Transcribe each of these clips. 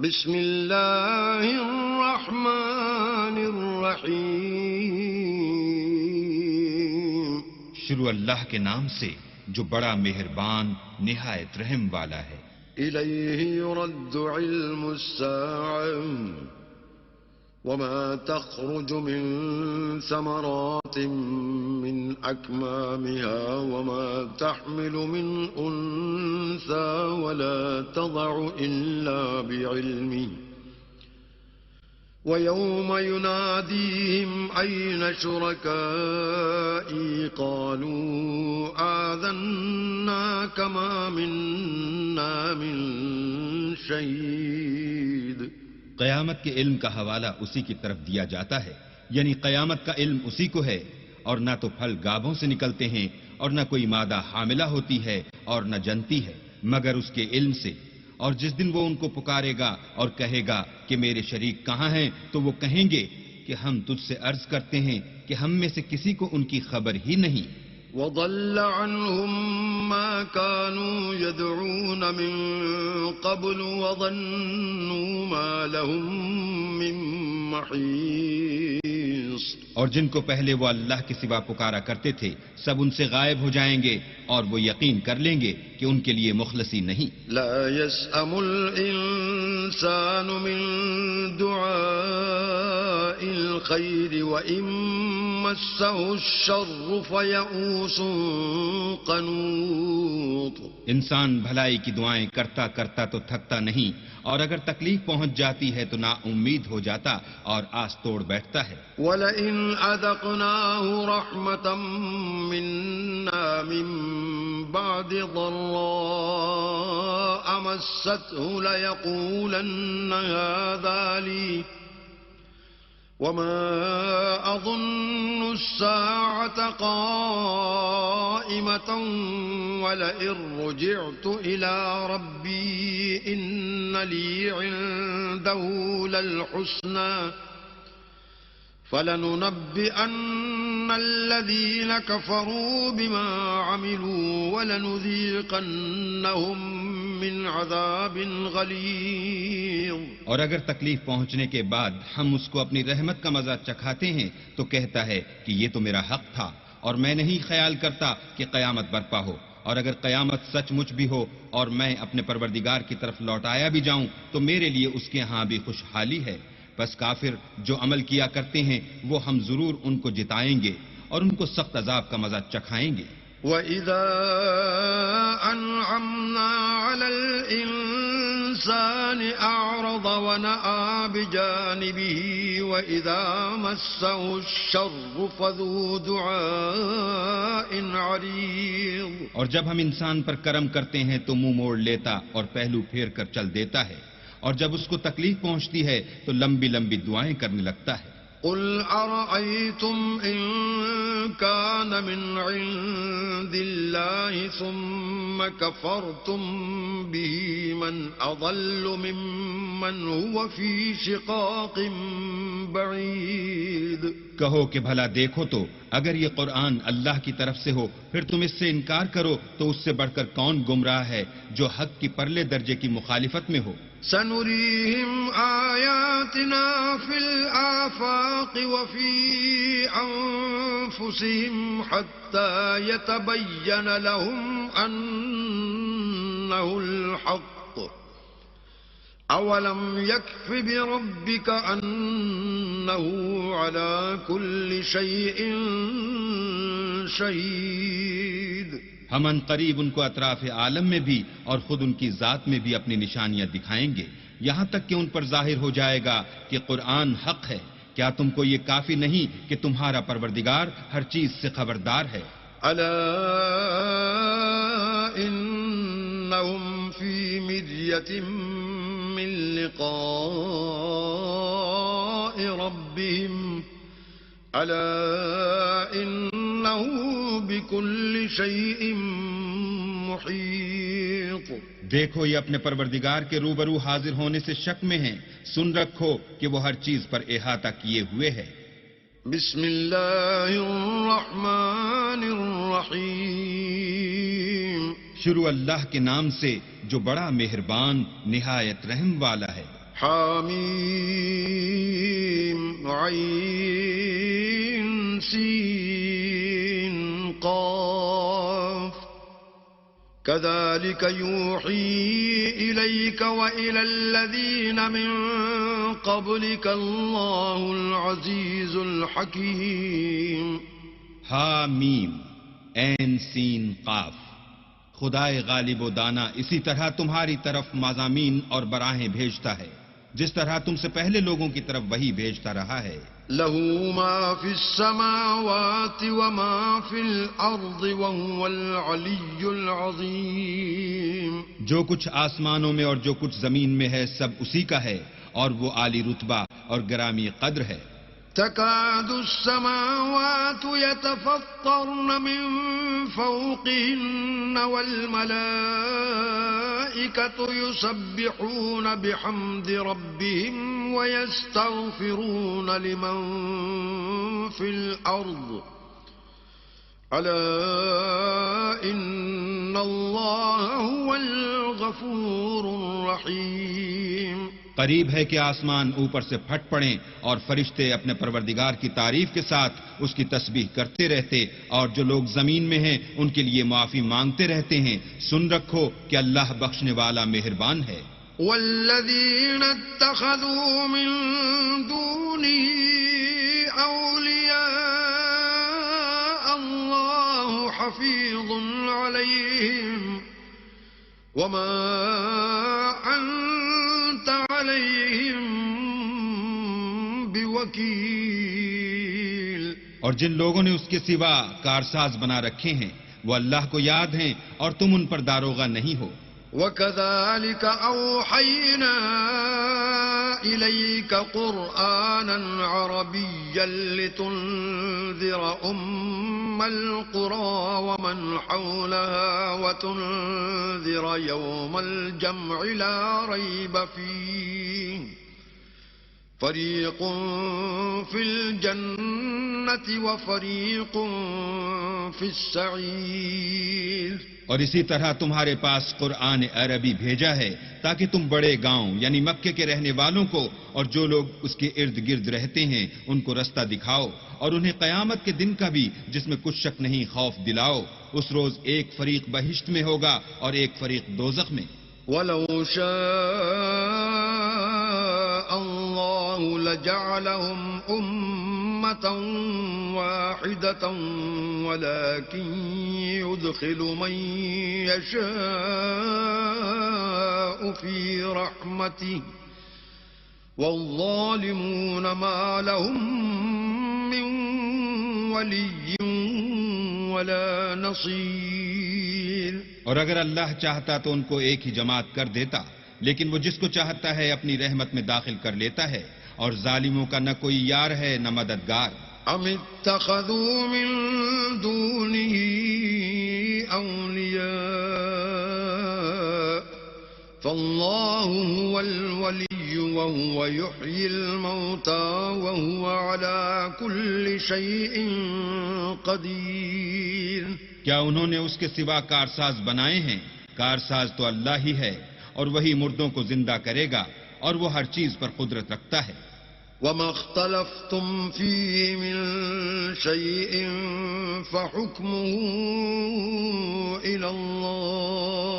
بسم اللہ الرحمن الرحیم. شروع اللہ کے نام سے جو بڑا مہربان نہایت رحم والا ہے. الیہ یرد علم الساعة وما تخرج من ثمرات من أكمامها وما تحمل من أنثى ولا تضع إلا بعلمه ويوم يناديهم أين شركائي قالوا آذناك ما منا من شهيد. قیامت کے علم کا حوالہ اسی کی طرف دیا جاتا ہے، یعنی قیامت کا علم اسی کو ہے، اور نہ تو پھل گابھوں سے نکلتے ہیں اور نہ کوئی مادہ حاملہ ہوتی ہے اور نہ جنتی ہے مگر اس کے علم سے. اور جس دن وہ ان کو پکارے گا اور کہے گا کہ میرے شریک کہاں ہیں، تو وہ کہیں گے کہ ہم تجھ سے عرض کرتے ہیں کہ ہم میں سے کسی کو ان کی خبر ہی نہیں. وضل عنهم ما كانوا يدعون من قبل وظنوا ما لهم من محيص. اور جن کو پہلے وہ اللہ کے سوا پکارا کرتے تھے سب ان سے غائب ہو جائیں گے اور وہ یقین کر لیں گے کہ ان کے لیے مخلصی نہیں. لا يسأم الإنسان من دعاء الخير وإن مسه الشر فيئوس قنوط. انسان بھلائی کی دعائیں کرتا کرتا تو تھکتا نہیں، اور اگر تکلیف پہنچ جاتی ہے تو نا امید ہو جاتا اور آس توڑ بیٹھتا ہے. وَلَئِنْ أَذَقْنَاهُ رَحْمَةً مِنَّا مِنْ بَعْدِ ضَرَّاءَ مَسَّتْهُ لَيَقُولَنَّ هَذَا لِي وَمَا أَظُنُّ السَّاعَةَ قَائِمَةً وَلَئِن رُّجِعْتُ إِلَىٰ رَبِّي إِنَّ لِي عِندَهُ لَلْحُسْنَىٰ فَلَنُنَبِّئَنَّ الَّذِينَ كَفَرُوا بِمَا عَمِلُوا وَلَنُذِيقَنَّهُم مِّنْ عَذَابٍ غَلِيظٍ. اور اگر تکلیف پہنچنے کے بعد ہم اس کو اپنی رحمت کا مزہ چکھاتے ہیں تو کہتا ہے کہ یہ تو میرا حق تھا اور میں نہیں خیال کرتا کہ قیامت برپا ہو. اور اگر قیامت سچ مچ بھی ہو اور میں اپنے پروردگار کی طرف لوٹایا بھی جاؤں تو میرے لیے اس کے ہاں بھی خوشحالی ہے. بس کافر جو عمل کیا کرتے ہیں وہ ہم ضرور ان کو جتائیں گے اور ان کو سخت عذاب کا مزہ چکھائیں گے. وَإِذَا أَنْعَمْنَا عَلَى الْإِنسَانِ أَعْرَضَ وَنَأَىٰ بِجَانِبِهِ وَإِذَا مَسَّهُ الشَّرُّ فَذُو دُعَاءٍ عَرِيضٍ. اور جب ہم انسان پر کرم کرتے ہیں تو منہ موڑ لیتا اور پہلو پھیر کر چل دیتا ہے، اور جب اس کو تکلیف پہنچتی ہے تو لمبی لمبی دعائیں کرنے لگتا ہے. قل أرأيتم إن كان من عند الله ثم كفرتم به من أضل ممن هو في شقاق بعيد. کہو کہ بھلا دیکھو تو اگر یہ قرآن اللہ کی طرف سے ہو پھر تم اس سے انکار کرو تو اس سے بڑھ کر کون گمراہ ہے جو حق کی پرلے درجے کی مخالفت میں ہو. سنريهم آياتنا في الآفاق وفي أنفسهم حتى يتبين لهم أنه الحق. أولم يكف بربك أنه على كل شيء شهيد. ہم ان قریب ان کو اطراف عالم میں بھی اور خود ان کی ذات میں بھی اپنی نشانیاں دکھائیں گے یہاں تک کہ ان پر ظاہر ہو جائے گا کہ قرآن حق ہے. کیا تم کو یہ کافی نہیں کہ تمہارا پروردگار ہر چیز سے خبردار ہے؟ ألا إنهم في مرية من لقاء ربهم ألا إنه بكل شيء محيط. دیکھو یہ اپنے پروردگار کے روبرو حاضر ہونے سے شک میں ہیں، سن رکھو کہ وہ ہر چیز پر احاطہ کیے ہوئے ہے. بسم اللہ الرحمن الرحیم. شروع اللہ کے نام سے جو بڑا مہربان نہایت رحم والا ہے. حامیم عین سین قاف كذلك يوحي إليك وإلى الذين من قبلك الله العزيز الحكيم. حامیم عین سین قاف. خدائے غالب و دانا اسی طرح تمہاری طرف مضامین اور براہیں بھیجتا ہے جس طرح تم سے پہلے لوگوں کی طرف وہی بھیجتا رہا ہے. له ما في السماوات وما في الأرض وهو العلي العظيم. جو کچھ آسمانوں میں اور جو کچھ زمین میں ہے سب اسی کا ہے اور وہ عالی رتبہ اور گرامی قدر ہے. تكاد السماوات يتفطرن من فوقهن والملائكة يسبحون بحمد ربهم ويستغفرون لمن في الأرض ألا إن الله هو الغفور الرحيم. قریب ہے کہ آسمان اوپر سے پھٹ پڑیں اور فرشتے اپنے پروردگار کی تعریف کے ساتھ اس کی تسبیح کرتے رہتے اور جو لوگ زمین میں ہیں ان کے لیے معافی مانگتے رہتے ہیں. سن رکھو کہ اللہ بخشنے والا مہربان ہے. والذین اتخذوا من دونه اولیاء اللہ حفیظ علیہم وما انت علیہم بوکیل. اور جن لوگوں نے اس کے سوا کارساز بنا رکھے ہیں وہ اللہ کو یاد ہیں اور تم ان پر داروغہ نہیں ہو. وَكَذَلِكَ أَوْحَيْنَا إِلَيْكَ قُرْآنًا عَرَبِيًّا لِتُنذِرَ أُمَّ الْقُرَى وَمَنْ حَوْلَهَا وَتُنذِرَ يَوْمَ الْجَمْعِ لَا رَيْبَ فِيهِ فَرِيقٌ فِي الْجَنَّةِ وَفَرِيقٌ فِي السَّعِيرِ. اور اسی طرح تمہارے پاس قرآن عربی بھیجا ہے تاکہ تم بڑے گاؤں یعنی مکے کے رہنے والوں کو اور جو لوگ اس کے ارد گرد رہتے ہیں ان کو رستہ دکھاؤ اور انہیں قیامت کے دن کا بھی جس میں کچھ شک نہیں خوف دلاؤ. اس روز ایک فریق بہشت میں ہوگا اور ایک فریق دوزخ میں. وَلَوْ شَاءَ اللَّهُ لَجَعَلَهُمْ أُمَّةً وَاحِدَةً وَلَكِنْ يُدْخِلُ مَنْ يَشَاءُ فِي رَحْمَتِهِ وَالظَّالِمُونَ مَا لَهُمْ مِنْ وَلِيٍّ وَلَا نَصِيرٍ. اور اگر اللہ چاہتا تو ان کو ایک ہی جماعت کر دیتا لیکن وہ جس کو چاہتا ہے اپنی رحمت میں داخل کر لیتا ہے اور ظالموں کا نہ کوئی یار ہے نہ مددگار. ام اتخذوا من دونه اولیاء فالله هو الولي وهو يحيي الموتى وهو على كل شيء قدير. کیا انہوں نے اس کے سوا کارساز بنائے ہیں؟ کارساز تو اللہ ہی ہے اور وہی مردوں کو زندہ کرے گا اور وہ ہر چیز پر قدرت رکھتا ہے. وَمَا اخْتَلَفْتُمْ فِيهِ مِنْ شَيْءٍ فَحُكْمُهُ إِلَى اللَّهِ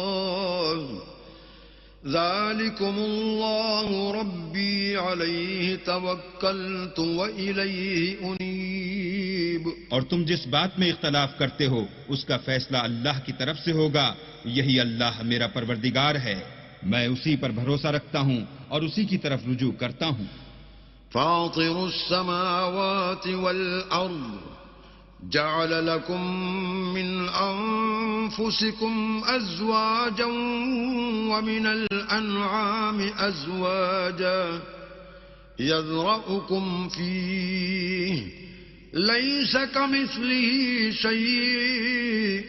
ذَلِكُمُ اللَّهُ رَبِّي عَلَيْهِ تَوَكَّلْتُ وَإِلَيْهِ أُنِيبُ. اور تم جس بات میں اختلاف کرتے ہو اس کا فیصلہ اللہ کی طرف سے ہوگا. یہی اللہ میرا پروردگار ہے، میں اسی پر بھروسہ رکھتا ہوں اور اسی کی طرف رجوع کرتا ہوں. فاطر السماوات والأرض جعل لكم من أنفسكم أزواجا ومن الأنعام أزواجا يذرأكم فيه ليس كمثله شيء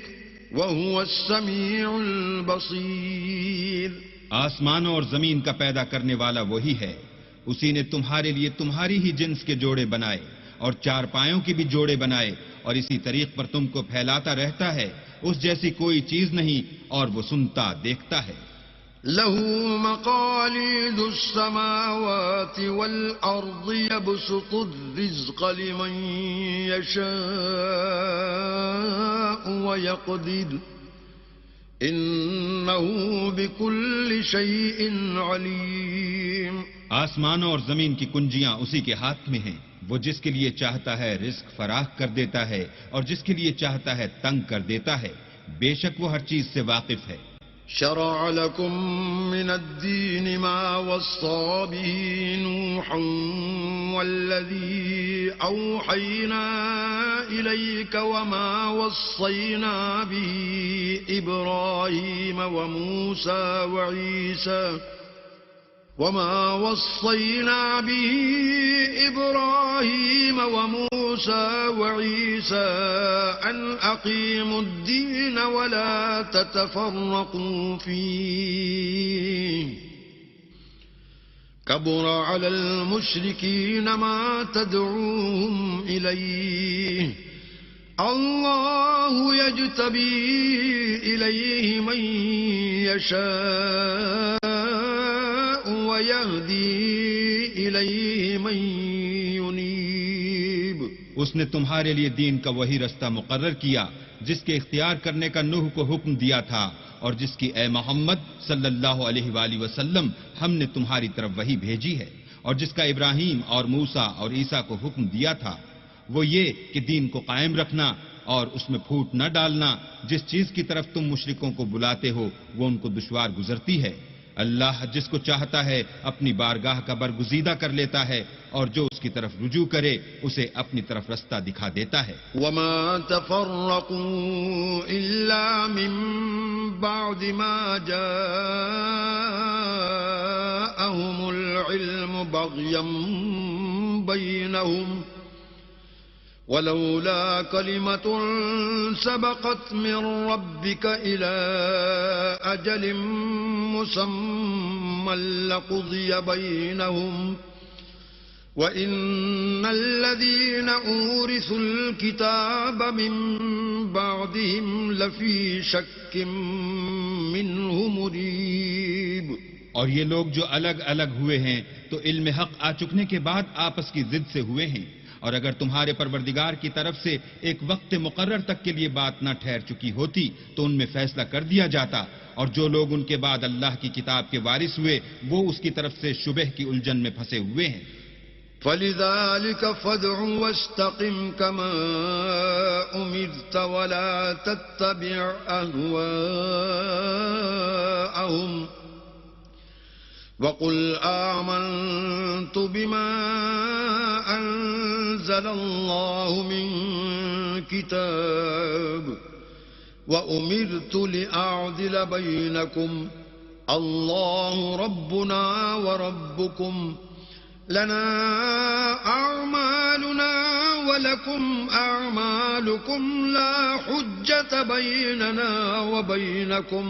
وهو السميع البصير. آسمانوں اور زمین کا پیدا کرنے والا وہی ہے. اسی نے تمہارے لیے تمہاری ہی جنس کے جوڑے بنائے اور چار پایوں کے بھی جوڑے بنائے اور اسی طریق پر تم کو پھیلاتا رہتا ہے. اس جیسی کوئی چیز نہیں اور وہ سنتا دیکھتا ہے. له مقاليد السماوات والأرض يبسط الرزق لمن يشاء ويقدر إنه بكل شيء عليم. آسمانوں اور زمین کی کنجیاں اسی کے ہاتھ میں ہیں. وہ جس کے لیے چاہتا ہے رزق فراخ کر دیتا ہے اور جس کے لیے چاہتا ہے تنگ کر دیتا ہے. بے شک وہ ہر چیز سے واقف ہے. شرع لكم من الدين ما وصى به نوحا والذي أوحينا إليك وما وصينا به إبراهيم وموسى وعيسى أن أقيموا الدين ولا تتفرقوا فيه كبر على المشركين ما تدعوهم إليه الله يجتبي إليه من يشاء ويهدي إليه من ينيب. اس نے تمہارے لیے دین کا وہی رستہ مقرر کیا جس کے اختیار کرنے کا نوح کو حکم دیا تھا اور جس کی اے محمد صلی اللہ علیہ وآلہ وسلم ہم نے تمہاری طرف وہی بھیجی ہے اور جس کا ابراہیم اور موسیٰ اور عیسیٰ کو حکم دیا تھا. وہ یہ کہ دین کو قائم رکھنا اور اس میں پھوٹ نہ ڈالنا. جس چیز کی طرف تم مشرکوں کو بلاتے ہو وہ ان کو دشوار گزرتی ہے. اللہ جس کو چاہتا ہے اپنی بارگاہ کا برگزیدہ کر لیتا ہے اور جو اس کی طرف رجوع کرے اسے اپنی طرف رستہ دکھا دیتا ہے. وما تفرقوا إلا من بعد ما جاءهم العلم بغيا بينهم ولولا كلمة سبقت من ربك إلى أجل مسمى لقضي بينهم وإن الذين أورثوا الكتاب من بعدهم لفي شك منه مريب. اور یہ لوگ جو الگ الگ ہوئے ہیں تو علم حق آ چکنے کے بعد آپس کی ضد سے ہوئے ہیں. اور اگر تمہارے پروردگار کی طرف سے ایک وقت مقرر تک کے لیے بات نہ ٹھہر چکی ہوتی تو ان میں فیصلہ کر دیا جاتا. اور جو لوگ ان کے بعد اللہ کی کتاب کے وارث ہوئے وہ اس کی طرف سے شبہ کی الجھن میں پھنسے ہوئے ہیں. فَلِذَلِكَ فَادْعُ وَاسْتَقِمْ كَمَا أُمِرْتَ وَلَا تَتَّبِعْ أَهْوَاءَهُمْ وَقُلْ آمَنْتُ بِمَا أَنزَلَ اللَّهُ مِنْ كِتَابٍ وَأُمِرْتُ لِأَعْدِلَ بَيْنَكُمْ اللَّهُ رَبُّنَا وَرَبُّكُمْ لنا أعمالنا ولكم أعمالكم لا حجة بيننا وبينكم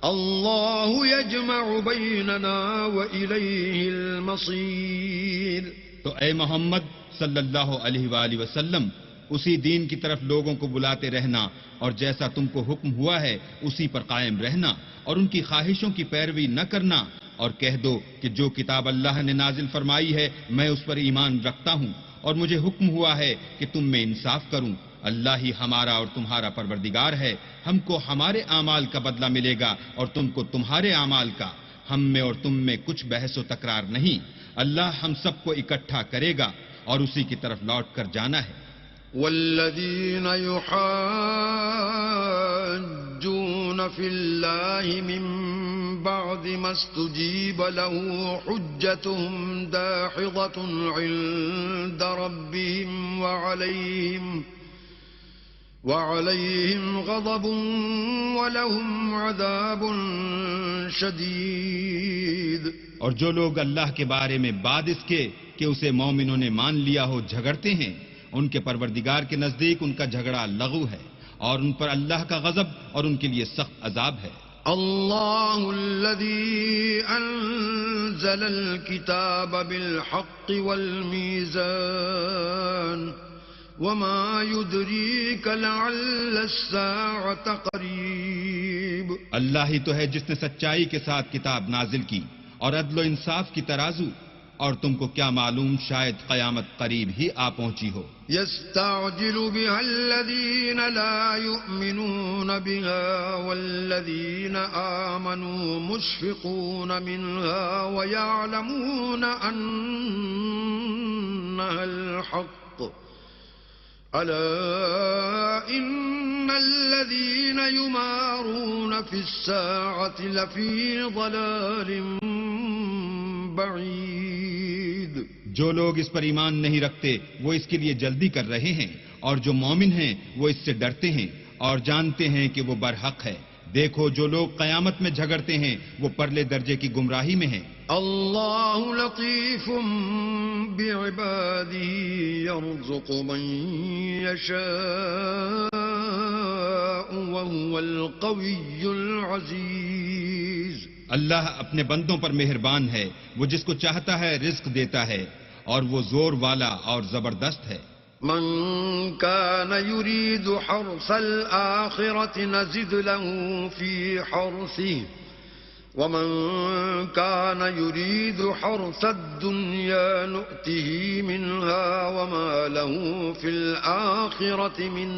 الله يجمع بيننا وإليه المصير. تو اے محمد صلی اللہ علیہ وآلہ وسلم اسی دین کی طرف لوگوں کو بلاتے رہنا اور جیسا تم کو حکم ہوا ہے اسی پر قائم رہنا اور ان کی خواہشوں کی پیروی نہ کرنا. اور کہہ دو کہ جو کتاب اللہ نے نازل فرمائی ہے میں اس پر ایمان رکھتا ہوں اور مجھے حکم ہوا ہے کہ تم میں انصاف کروں. اللہ ہی ہمارا اور تمہارا پروردگار ہے. ہم کو ہمارے اعمال کا بدلہ ملے گا اور تم کو تمہارے اعمال کا. ہم میں اور تم میں کچھ بحث و تکرار نہیں. اللہ ہم سب کو اکٹھا کرے گا اور اسی کی طرف لوٹ کر جانا ہے. والذین یحاجون فی اللہ من بعد ما استجیب له حجتهم داحضة عند ربهم وعليهم غضب ولهم عذاب شدید. اور جو لوگ اللہ کے بارے میں بعد اس کے کہ اسے مومنوں نے مان لیا ہو جھگڑتے ہیں ان کے پروردگار کے نزدیک ان کا جھگڑا لغو ہے اور ان پر اللہ کا غضب اور ان کے لیے سخت عذاب ہے. اللہ الذی انزل الكتاب بالحق والمیزان وما يدريك لعل الساعة قريب. اللہ ہی تو ہے جس نے سچائی کے ساتھ کتاب نازل کی اور عدل و انصاف کی ترازو، اور تم کو کیا معلوم شاید قیامت قریب ہی آ پہنچی ہو۔ يستعجل بها الذين لا يؤمنون بها والذين آمنوا مشفقون منها ويعلمون أنها الحق ألا إن الذين يمارون في الساعة لفي ضلال بعید۔ جو لوگ اس پر ایمان نہیں رکھتے وہ اس کے لیے جلدی کر رہے ہیں، اور جو مومن ہیں وہ اس سے ڈرتے ہیں اور جانتے ہیں کہ وہ برحق ہے۔ دیکھو جو لوگ قیامت میں جھگڑتے ہیں وہ پرلے درجے کی گمراہی میں ہیں۔ اللہ لطیف بعباده يرزق من يشاء وهو القوي العزیز۔ اللہ اپنے بندوں پر مہربان ہے، وہ جس کو چاہتا ہے رزق دیتا ہے، اور وہ زور والا اور زبردست ہے۔ من كان يريد حرث الآخرة نزد له في حرثه ومن كان يريد حرث الدنيا نؤته منها وما له في الآخرة من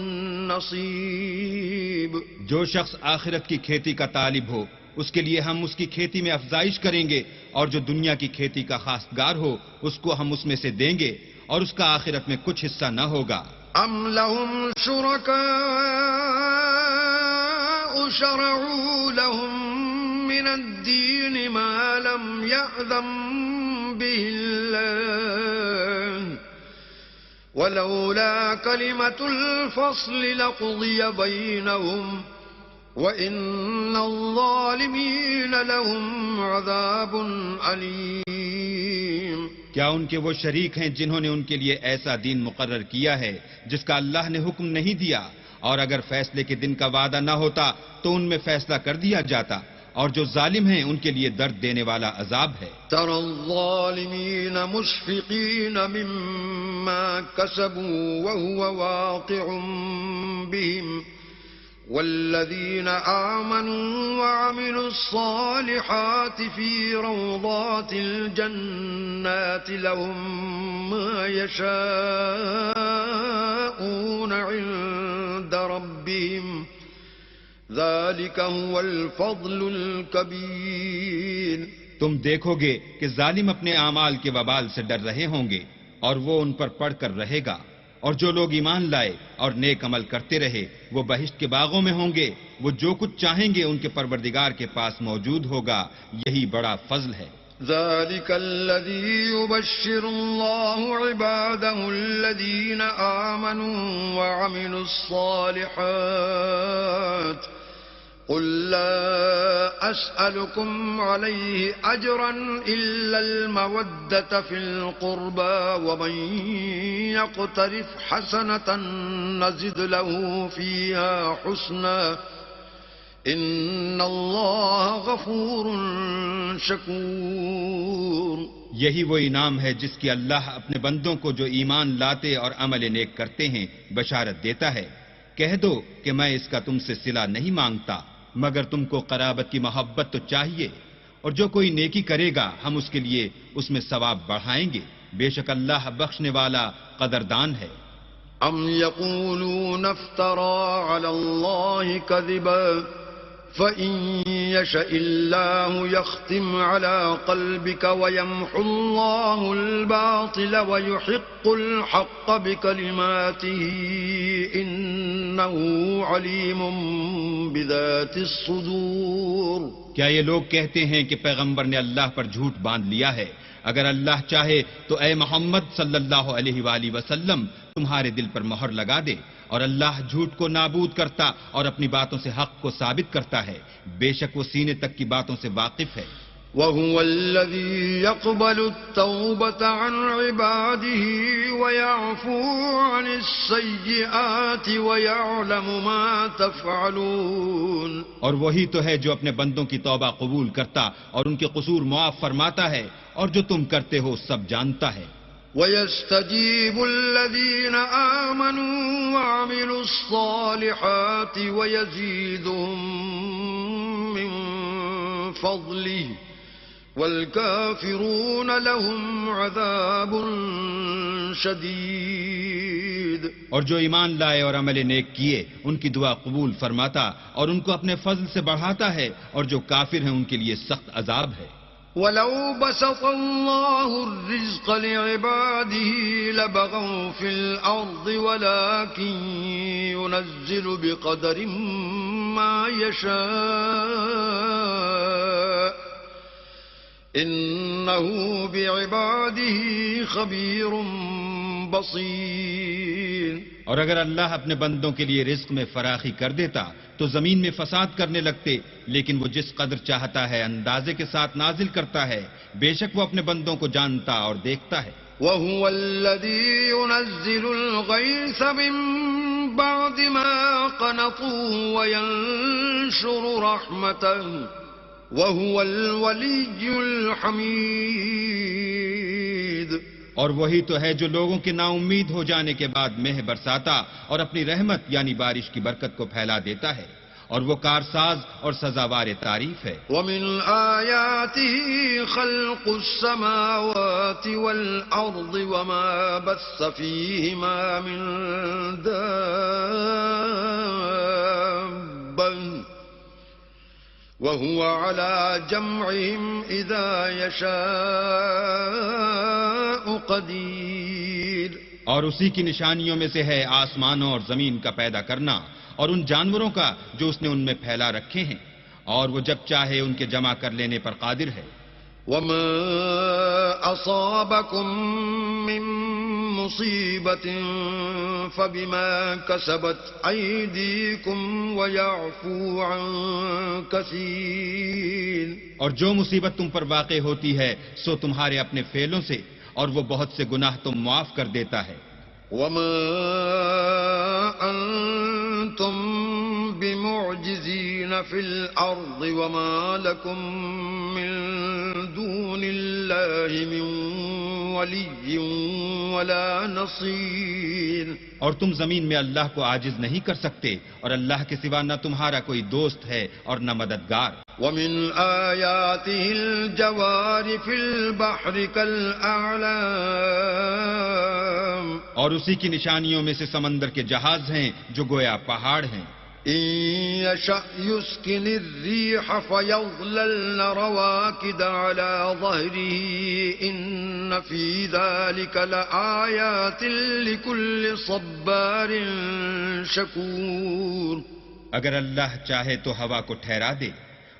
نصيب۔ جو شخص آخرت کی کھیتی کا طالب ہو اس کے لیے ہم اس کی کھیتی میں افزائش کریں گے، اور جو دنیا کی کھیتی کا خواستگار ہو اس کو ہم اس میں سے دیں گے، اور اس کا آخرت میں کچھ حصہ نہ ہوگا۔ ام لهم شركاء شرعوا لهم من الدين ما لم يأذن به الله ولولا كلمة الفصل لقضي بينهم وَإِنَّ الظَّالِمِينَ لَهُمْ عَذَابٌ أَلِيمٌ۔ کیا ان کے وہ شریک ہیں جنہوں نے ان کے لیے ایسا دین مقرر کیا ہے جس کا اللہ نے حکم نہیں دیا، اور اگر فیصلے کے دن کا وعدہ نہ ہوتا تو ان میں فیصلہ کر دیا جاتا، اور جو ظالم ہیں ان کے لیے درد دینے والا عذاب ہے۔ تَرَى الظَّالِمِينَ مُشْفِقِينَ مِمَّا كَسَبُوا وَهُوَ وَاقِعٌ بِهِمْ والذين آمنوا وعملوا الصالحات في روضات الجنات لهم ما يشاءون عند ربهم ذلك هو الفضل الكبير۔ تم دیکھو گے کہ ظالم اپنے اعمال کے وبال سے ڈر رہے ہوں گے، اور وہ ان پر پڑھ کر رہے گا، اور جو لوگ ایمان لائے اور نیک عمل کرتے رہے وہ بہشت کے باغوں میں ہوں گے، وہ جو کچھ چاہیں گے ان کے پروردگار کے پاس موجود ہوگا، یہی بڑا فضل ہے۔ ذلك الذي يبشر الله عباده الذين آمنوا وعملوا الصالحات قل لا أسألكم عليه أجرا إلا المودة في القربى ومن يقترف حسنة نزد له فيها حسنا إن الله غفور شكور۔ یہی وہ انعام ہے جس کی اللہ اپنے بندوں کو جو ایمان لاتے اور عمل نیک کرتے ہیں بشارت دیتا ہے۔ کہہ دو کہ میں اس کا تم سے صلہ نہیں مانگتا، مگر تم کو قرابت کی محبت تو چاہیے، اور جو کوئی نیکی کرے گا ہم اس کے لیے اس میں ثواب بڑھائیں گے، بے شک اللہ بخشنے والا قدردان ہے۔ ام یقولون افترى على الله كذبا فإن يشاء الله يختم على قلبك ويمحو الله الباطل ويحق الحق بكلماته إنه عليم بذات الصدور۔ کیا یہ لوگ کہتے ہیں کہ پیغمبر نے اللہ پر جھوٹ باندھ لیا ہے؟ اگر اللہ چاہے تو اے محمد صلی اللہ علیہ وآلہ وسلم تمہارے دل پر مہر لگا دے، اور اللہ جھوٹ کو نابود کرتا اور اپنی باتوں سے حق کو ثابت کرتا ہے، بے شک وہ سینے تک کی باتوں سے واقف ہے۔ وَهُوَ الَّذِي يَقْبَلُ التَّوْبَةَ عَنْ عِبَادِهِ وَيَعْفُو عَنِ السَّيِّئَاتِ وَيَعْلَمُ مَا تَفْعَلُونَ۔ اور وہی تو ہے جو اپنے بندوں کی توبہ قبول کرتا اور ان کے قصور معاف فرماتا ہے، اور جو تم کرتے ہو سب جانتا ہے۔ وَيَسْتَجِيبُ الَّذِينَ آمَنُوا وَعَمِلُوا الصَّالِحَاتِ وَيَزِيدُهُم فضله والكافرون لهم عذاب شدید. اور جو ایمان لائے اور عمل نیک کیے ان کی دعا قبول فرماتا اور ان کو اپنے فضل سے بڑھاتا ہے، اور جو کافر ہیں ان کے لیے سخت عذاب ہے. وَلَوْ بَسَطَ اللَّهُ الرِّزْقَ لِعِبَادِهِ لَبَغَوْا فِي الْأَرْضِ وَلَكِنْ يُنَزِّلُ بِقَدَرٍ مَا يَشَاءُ إِنَّهُ بِعِبَادِهِ خَبِيرٌ بَصِيرٌ. اور اگر اللہ اپنے بندوں کے لیے رزق میں فراخی کر دیتا تو زمین میں فساد کرنے لگتے، لیکن وہ جس قدر چاہتا ہے اندازے کے ساتھ نازل کرتا ہے. بے شک وہ اپنے بندوں کو جانتا اور دیکھتا ہے. وَهُوَ الَّذِي يُنَزِّلُ الْغَيْثَ مِن بَعْدِ مَا قَنَطُوا وَيَنشُرُ رَحْمَتَهُ وَهُوَ الْوَلِيُّ الْحَمِيدُ. اور وہی تو ہے جو لوگوں کے نا امید ہو جانے کے بعد مہ برساتا اور اپنی رحمت یعنی بارش کی برکت کو پھیلا دیتا ہے، اور وہ کارساز اور سزاوار تعریف ہے. وَمِنْ آيَاتِهِ خَلْقُ السَّمَاوَاتِ وَالْأَرْضِ وَمَا بَثَّ فِيهِمَا مِنْ دَابَّةٍ وَهُوَ عَلَى جَمْعِهِمْ إِذَا يَشَاءُ قَدِيرٌ. اور اسی کی نشانیوں میں سے ہے آسمانوں اور زمین کا پیدا کرنا اور ان جانوروں کا جو اس نے ان میں پھیلا رکھے ہیں، اور وہ جب چاہے ان کے جمع کر لینے پر قادر ہے. وَمَا أَصَابَكُم مِّن مُّصِيبَةٍ فَبِمَا كَسَبَتْ أَيْدِيكُمْ وَيَعْفُو عَن كَثِيرٍ. اور جو مصیبت تم پر واقع ہوتی ہے سو تمہارے اپنے فعلوں سے، اور وہ بہت سے گناہ تم معاف کر دیتا ہے. وَمَا أَنتُم بِمُعْجِزِينَ فِي الْأَرْضِ وَمَا لَكُم مِّن دُونِ اللَّهِ مِن وَلِيٍّ وَلَا نَصِيرٍ. اور تم زمین میں اللہ کو عاجز نہیں کر سکتے، اور اللہ کے سوا نہ تمہارا کوئی دوست ہے اور نہ مددگار. وَمِنْ آيَاتِهِ الْجَوَارِ فِي الْبَحْرِ كَالْأَعْلَامِ. اور اسی کی نشانیوں میں سے سمندر کے جہاز ہیں جو گویا پہاڑ ہیں. إِن يَشَأْ يُسْكِنِ الرِّيحَ فَيَظْلَلْنَ رَوَاكِدَ عَلَى ظَهْرِهِ إِنَّ فِي ذَلِكَ لَآيَاتٍ لِكُلِّ صَبَّارٍ شَكُورٍ. اگر اللہ چاہے تو ہوا کو ٹھہرا دے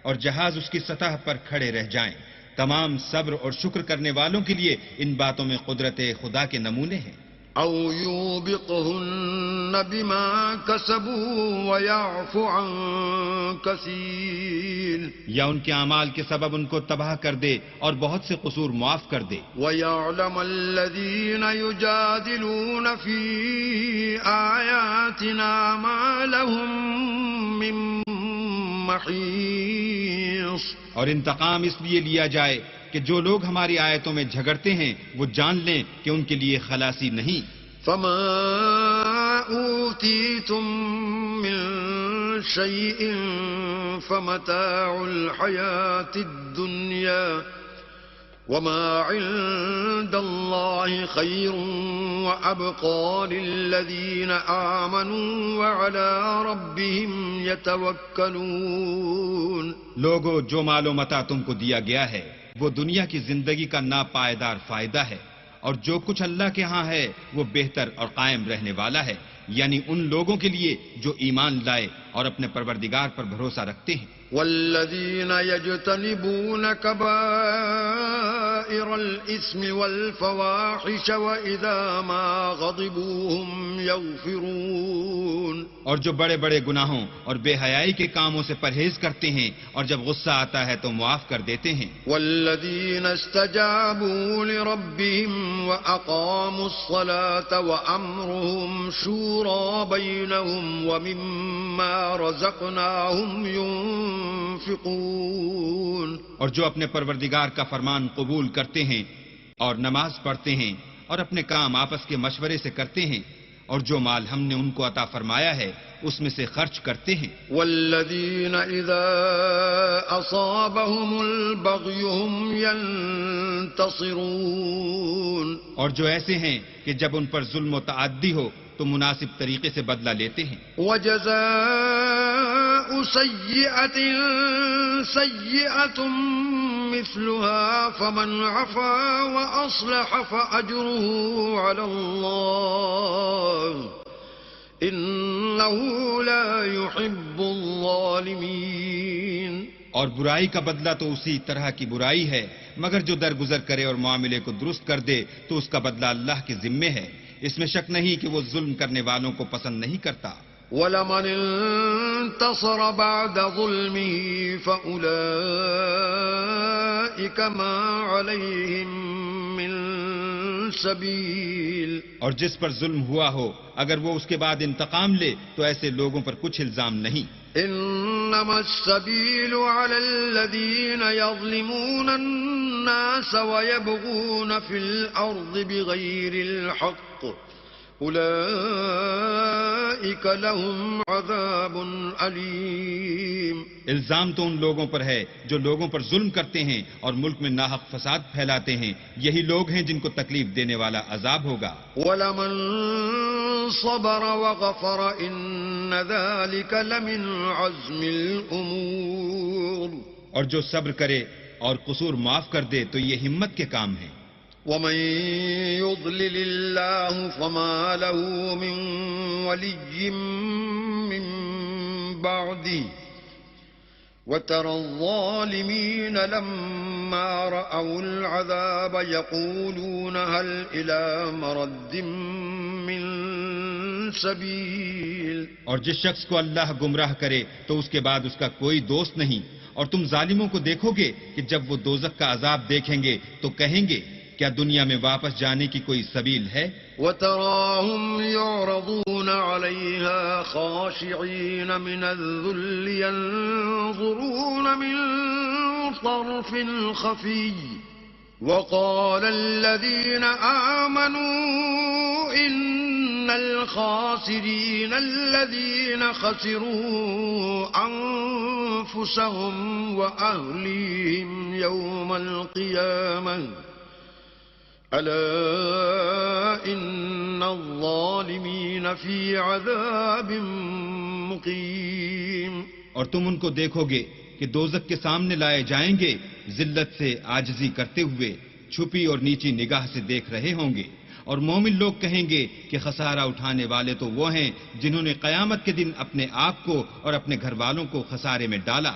اور جہاز اس کی سطح پر کھڑے رہ جائیں. تمام صبر اور شکر کرنے والوں کے لیے ان باتوں میں قدرت خدا کے نمونے ہیں. أَوْ يُوبِقْهُنَّ بِمَا كَسَبُوا وَيَعْفُ عَن كَثِيرٍ. یا ان کے اعمال کے سبب ان کو تباہ کر دے اور بہت سے قصور معاف کر دے. وَيَعْلَمَ الَّذِينَ يُجَادِلُونَ فِي آيَاتِنَا مَا لَهُم مِّن محیص. اور انتقام اس لیے لیا جائے کہ جو لوگ ہماری آیتوں میں جھگڑتے ہیں وہ جان لیں کہ ان کے لیے خلاصی نہیں. فَمَا أُوتِيتُم مِّن شَيْءٍ فَمَتَاعُ الْحَيَاةِ الدُّنْيَا وَمَا عِندَ اللَّهِ خَيْرٌ وَأَبْقَىٰ لِلَّذِينَ آمَنُوا وَعَلَىٰ رَبِّهِمْ يَتَوَكَّلُونَ. لوگو جو مال و متاع تم کو دیا گیا ہے وہ دنیا کی زندگی کا ناپائیدار فائدہ ہے، اور جو کچھ اللہ کے ہاں ہے وہ بہتر اور قائم رہنے والا ہے، یعنی ان لوگوں کے لیے جو ایمان لائے اور اپنے پروردگار پر بھروسہ رکھتے ہیں. والذین یجتنبون کبائر الاسم والفواحش واذا ما غضبوا هم یغفرون. اور جو بڑے بڑے گناہوں اور بے حیائی کے کاموں سے پرہیز کرتے ہیں اور جب غصہ آتا ہے تو معاف کر دیتے ہیں. والذین استجابوا لربهم واقاموا الصلاة وامرهم شورى بینهم ومما رزقناهم ينفقون. اور جو اپنے پروردگار کا فرمان قبول کرتے ہیں اور نماز پڑھتے ہیں اور اپنے کام آپس کے مشورے سے کرتے ہیں اور جو مال ہم نے ان کو عطا فرمایا ہے اس میں سے خرچ کرتے ہیں. والذین اذا اصابهم البغی هم ینتصرون، اور جو ایسے ہیں کہ جب ان پر ظلم و تعدی ہو تو مناسب طریقے سے بدلہ لیتے ہیں. وجزاء سیئۃ سیئۃ مثلها فمن عفا واصلح فاجره علی اللہ انه لا يحب الظالمین. اور برائی کا بدلہ تو اسی طرح کی برائی ہے، مگر جو درگزر کرے اور معاملے کو درست کر دے تو اس کا بدلہ اللہ کے ذمے ہے. اس میں شک نہیں کہ وہ ظلم کرنے والوں کو پسند نہیں کرتا. وَلَمَنِ انتصر بعد ظلمه فَأُولَئِكَ مَا عَلَيْهِمْ مِنْ سَبِيلٍ. اور جس پر ظلم ہوا ہو اگر وہ اس کے بعد انتقام لے تو ایسے لوگوں پر کچھ الزام نہیں. انما السبيل على الذين يظلمون الناس ويبغون في الارض بغير الحق اولئك لهم عذاب اليم. الزام تو ان لوگوں پر ہے جو لوگوں پر ظلم کرتے ہیں اور ملک میں ناحق فساد پھیلاتے ہیں، یہی لوگ ہیں جن کو تکلیف دینے والا عذاب ہوگا. وَلَمَن صَبَرَ وَغَفَرَ إِنَّ ذَلِكَ لَمِنْ عَزْمِ الْأُمُورِ. اور جو صبر کرے اور قصور معاف کر دے تو یہ ہمت کے کام ہیں. وَمَن يُضْلِلِ اللَّهُ فَمَا لَهُ مِن وَلِيٍّ مِّن بَعْدِهِ وَتَرَى الظَّالِمِينَ لَمَّا رَأَوُا الْعَذَابَ يَقُولُونَ هَلْ إِلَى مَرَدٍ مِّن سَبِيلٍ. اور جس شخص کو اللہ گمراہ کرے تو اس کے بعد اس کا کوئی دوست نہیں. اور تم ظالموں کو دیکھو گے کہ جب وہ دوزخ کا عذاب دیکھیں گے تو کہیں گے کیا دنیا میں واپس جانے کی کوئی سبیل ہے؟ وَتَرَاهُمْ يُعْرَضُونَ عَلَيْهَا خَاشِعِينَ مِنَ الذُّلِّ يَنظُرُونَ مِن طَرْفٍ خَفِيٍّ وَقَالَ الَّذِينَ آمَنُوا إِنَّ الْخَاسِرِينَ الَّذِينَ خَسِرُوا أَنفُسَهُمْ وَأَهْلِيهِمْ يَوْمَ الْقِيَامَةِ أَلَا إِنَّ الظَّالِمِينَ فِي عَذَابٍ مُقِيمٍ. اور تم ان کو دیکھو گے کہ دوزخ کے سامنے لائے جائیں گے ذلت سے عاجزی کرتے ہوئے، چھپی اور نیچی نگاہ سے دیکھ رہے ہوں گے. اور مومن لوگ کہیں گے کہ خسارہ اٹھانے والے تو وہ ہیں جنہوں نے قیامت کے دن اپنے آپ کو اور اپنے گھر والوں کو خسارے میں ڈالا.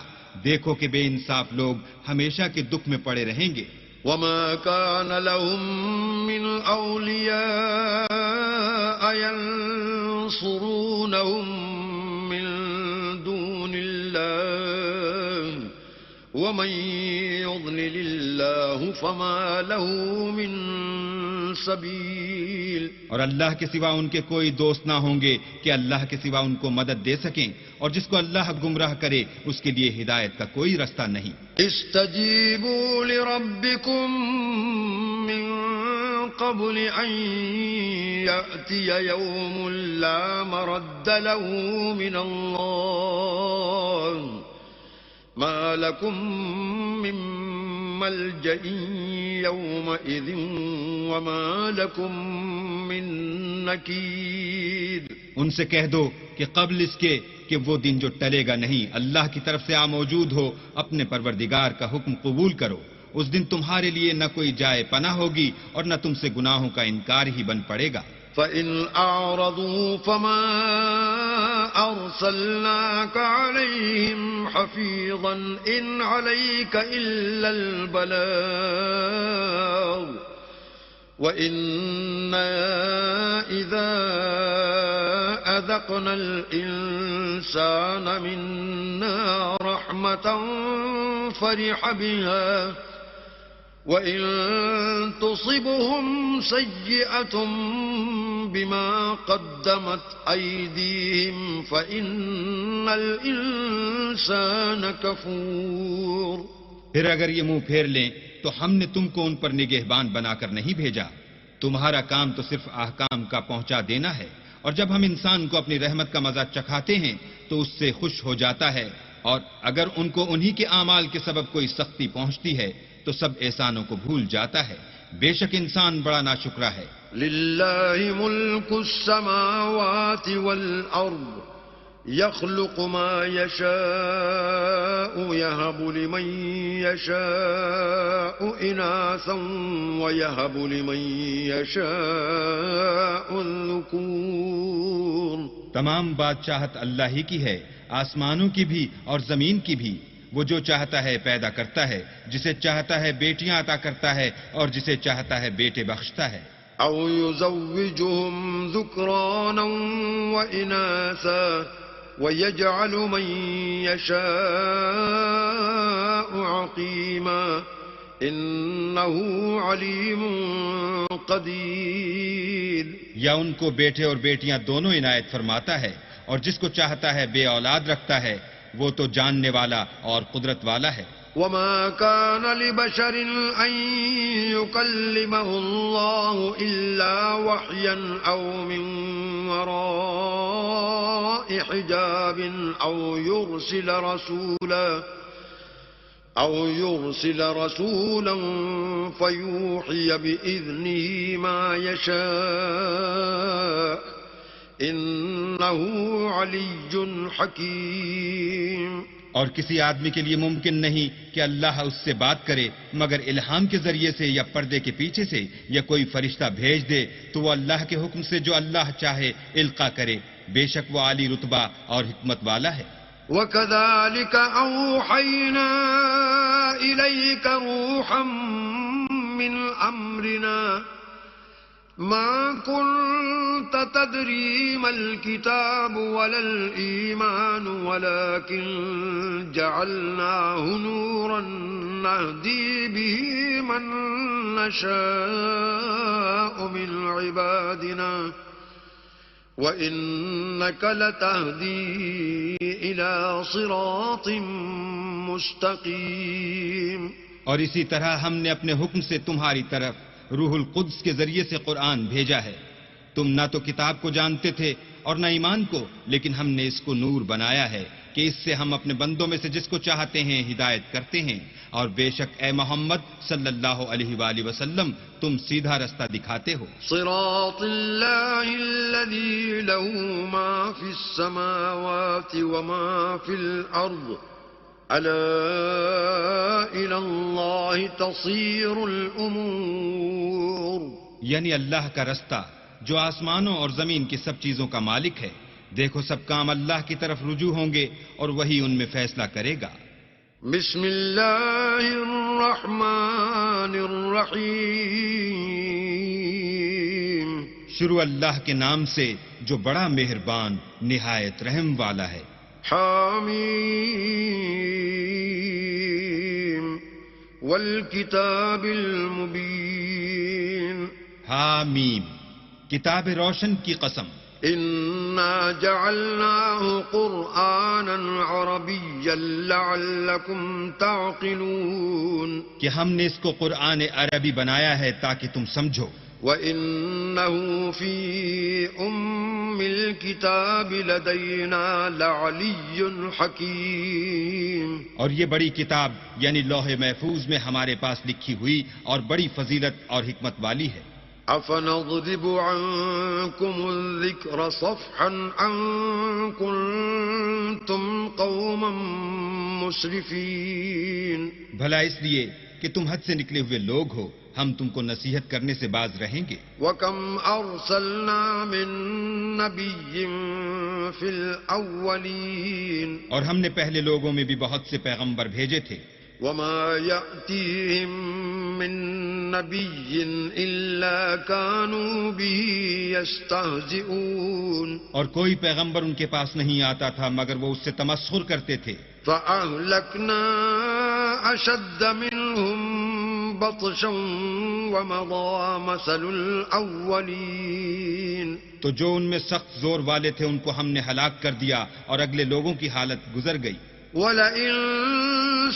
دیکھو کہ بے انصاف لوگ ہمیشہ کے دکھ میں پڑے رہیں گے. وَمَا كَانَ لَهُم مِّنْ أَوْلِيَاءَ يَنصُرُونَهُم مِّن دُونِ اللَّهِ وَمَن يُضْلِلِ اللَّهُ فَمَا لَهُ مِن سَبِيلٍ. اور اللہ کے سوا ان کے کوئی دوست نہ ہوں گے کہ اللہ کے سوا ان کو مدد دے سکیں، اور جس کو اللہ گمراہ کرے اس کے لیے ہدایت کا کوئی رستہ نہیں. استجیبوا لربکم من قبل ان یأتی یوم لا مرد له من اللہ ما لکم من ملجأ یومئذ وما لکم من نکیر. ان سے کہہ دو کہ قبل اس کے کہ وہ دن جو ٹلے گا نہیں اللہ کی طرف سے موجود ہو، اپنے پروردگار کا حکم قبول کرو. اس دن تمہارے لیے نہ کوئی جائے پناہ ہوگی اور نہ تم سے گناہوں کا انکار ہی بن پڑے گا. فَإِنْ أَعْرَضُوا فَمَا أَرْسَلْنَاكَ عَلَيْهِمْ حَفِيظًا إِنْ عَلَيْكَ إِلَّا الْبَلَاغُ وَإِنَّا إِذَا أَذَقْنَا الْإِنسَانَ مِنَّا رَحْمَةً فَرِحَ بِهَا وَإِن تُصِبْهُمْ سَيِّئَةٌ بِمَا قَدَّمَتْ أَيْدِيهِمْ فَإِنَّ الْإِنسَانَ كَفُورٌ. پھر اگر یہ منہ پھیر لیں تو ہم نے تم کو ان پر نگہبان بنا کر نہیں بھیجا. تمہارا کام تو صرف احکام کا پہنچا دینا ہے، اور جب ہم انسان کو اپنی رحمت کا مزہ چکھاتے ہیں تو اس سے خوش ہو جاتا ہے، اور اگر ان کو انہی کے اعمال کے سبب کوئی سختی پہنچتی ہے تو سب احسانوں کو بھول جاتا ہے۔ بے شک انسان بڑا ناشکرا ہے۔ للہ ملک السماوات والارض يخلق ما يشاء يهب لمن يشاء إناثا ويهب لمن يشاء الذكور۔ تمام بادشاہت اللہ ہی کی ہے، آسمانوں کی بھی اور زمین کی بھی۔ وہ جو چاہتا ہے پیدا کرتا ہے، جسے چاہتا ہے بیٹیاں عطا کرتا ہے اور جسے چاہتا ہے بیٹے بخشتا ہے۔ أو يزوجهم ذكرانا وإناثا ويجعل من يشاء عقيما إنه عليم قدير۔ یا ان کو بیٹے اور بیٹیاں دونوں عنایت فرماتا ہے، اور جس کو چاہتا ہے بے اولاد رکھتا ہے، وہ تو جاننے والا اور قدرت والا ہے۔ وما كان لبشر أن يكلمه الله إلا وحيا أو من وراء حجاب أو يرسل رسولا فيوحي بإذنه ما يشاء إنه علي حكيم۔ اور کسی آدمی کے لیے ممکن نہیں کہ اللہ اس سے بات کرے مگر الہام کے ذریعے سے یا پردے کے پیچھے سے، یا کوئی فرشتہ بھیج دے تو وہ اللہ کے حکم سے جو اللہ چاہے القا کرے۔ بے شک وہ عالی رتبہ اور حکمت والا ہے۔ وَكَذَلِكَ أَوْحَيْنَا إِلَيْكَ رُوحًا مِّنْ أَمْرِنَا ما كنت تدري ما الكتاب ولا الإيمان ولكن جعلناه نورا نهدي به من نشاء من عبادنا وإنك لتهدي إلى صراط مستقيم۔ اور اسی طرح ہم نے اپنے حکم سے تمہاری طرف روح القدس کے ذریعے سے قرآن بھیجا ہے۔ تم نہ تو کتاب کو جانتے تھے اور نہ ایمان کو، لیکن ہم نے اس کو نور بنایا ہے کہ اس سے ہم اپنے بندوں میں سے جس کو چاہتے ہیں ہدایت کرتے ہیں، اور بے شک اے محمد صلی اللہ علیہ وآلہ وسلم تم سیدھا رستہ دکھاتے ہو۔ صراط اللہ الذی له ما فی السماوات وما فی الارض الا الى اللہ تصیر الامور۔ یعنی اللہ کا رستہ جو آسمانوں اور زمین کی سب چیزوں کا مالک ہے۔ دیکھو سب کام اللہ کی طرف رجوع ہوں گے اور وہی ان میں فیصلہ کرے گا۔ بسم اللہ الرحمن الرحیم۔ شروع اللہ کے نام سے جو بڑا مہربان نہایت رحم والا ہے۔ حامیم والکتاب المبین۔ حامیم کتاب روشن کی قسم۔ انا جعلناه قرآنا عربيا لعلكم تعقلون۔ کہ ہم نے اس کو قرآن عربی بنایا ہے تاکہ تم سمجھو۔ وَإِنَّهُ فِي أُمِّ الْكِتَابِ لَدَيْنَا لَعَلِيٌّ حَكِيمٌ۔ اور یہ بڑی کتاب یعنی لوح محفوظ میں ہمارے پاس لکھی ہوئی اور بڑی فضیلت اور حکمت والی ہے۔ أَفَنَضْرِبُ عَنكُمُ الذِّكْرَ صَفْحًا أَن كُنتُمْ قَوْمًا مُسْرِفِينَ۔ بھلا اس لیے کہ تم حد سے نکلے ہوئے لوگ ہو، ہم تم کو نصیحت کرنے سے باز رہیں گے۔ وَكَمْ أَرْسَلْنَا مِن نَّبِيٍّ فِي الْأَوَّلِينَ۔ اور ہم نے پہلے لوگوں میں بھی بہت سے پیغمبر بھیجے تھے۔ وَمَا يَأْتِيهِم مِّن نَّبِيٍّ إِلَّا كَانُوا بِهِ يَسْتَهْزِئُونَ۔ اور کوئی پیغمبر ان کے پاس نہیں آتا تھا مگر وہ اس سے تمسخر کرتے تھے۔ فَأَهْلَكْنَا أَشَدَّ مِنْهُمْ بَطْشًا وَمَضَىٰ مَثَلُ الْأَوَّلِينَ۔ تو جو ان میں سخت زور والے تھے ان کو ہم نے ہلاک کر دیا اور اگلے لوگوں کی حالت گزر گئی۔ وَلَئِن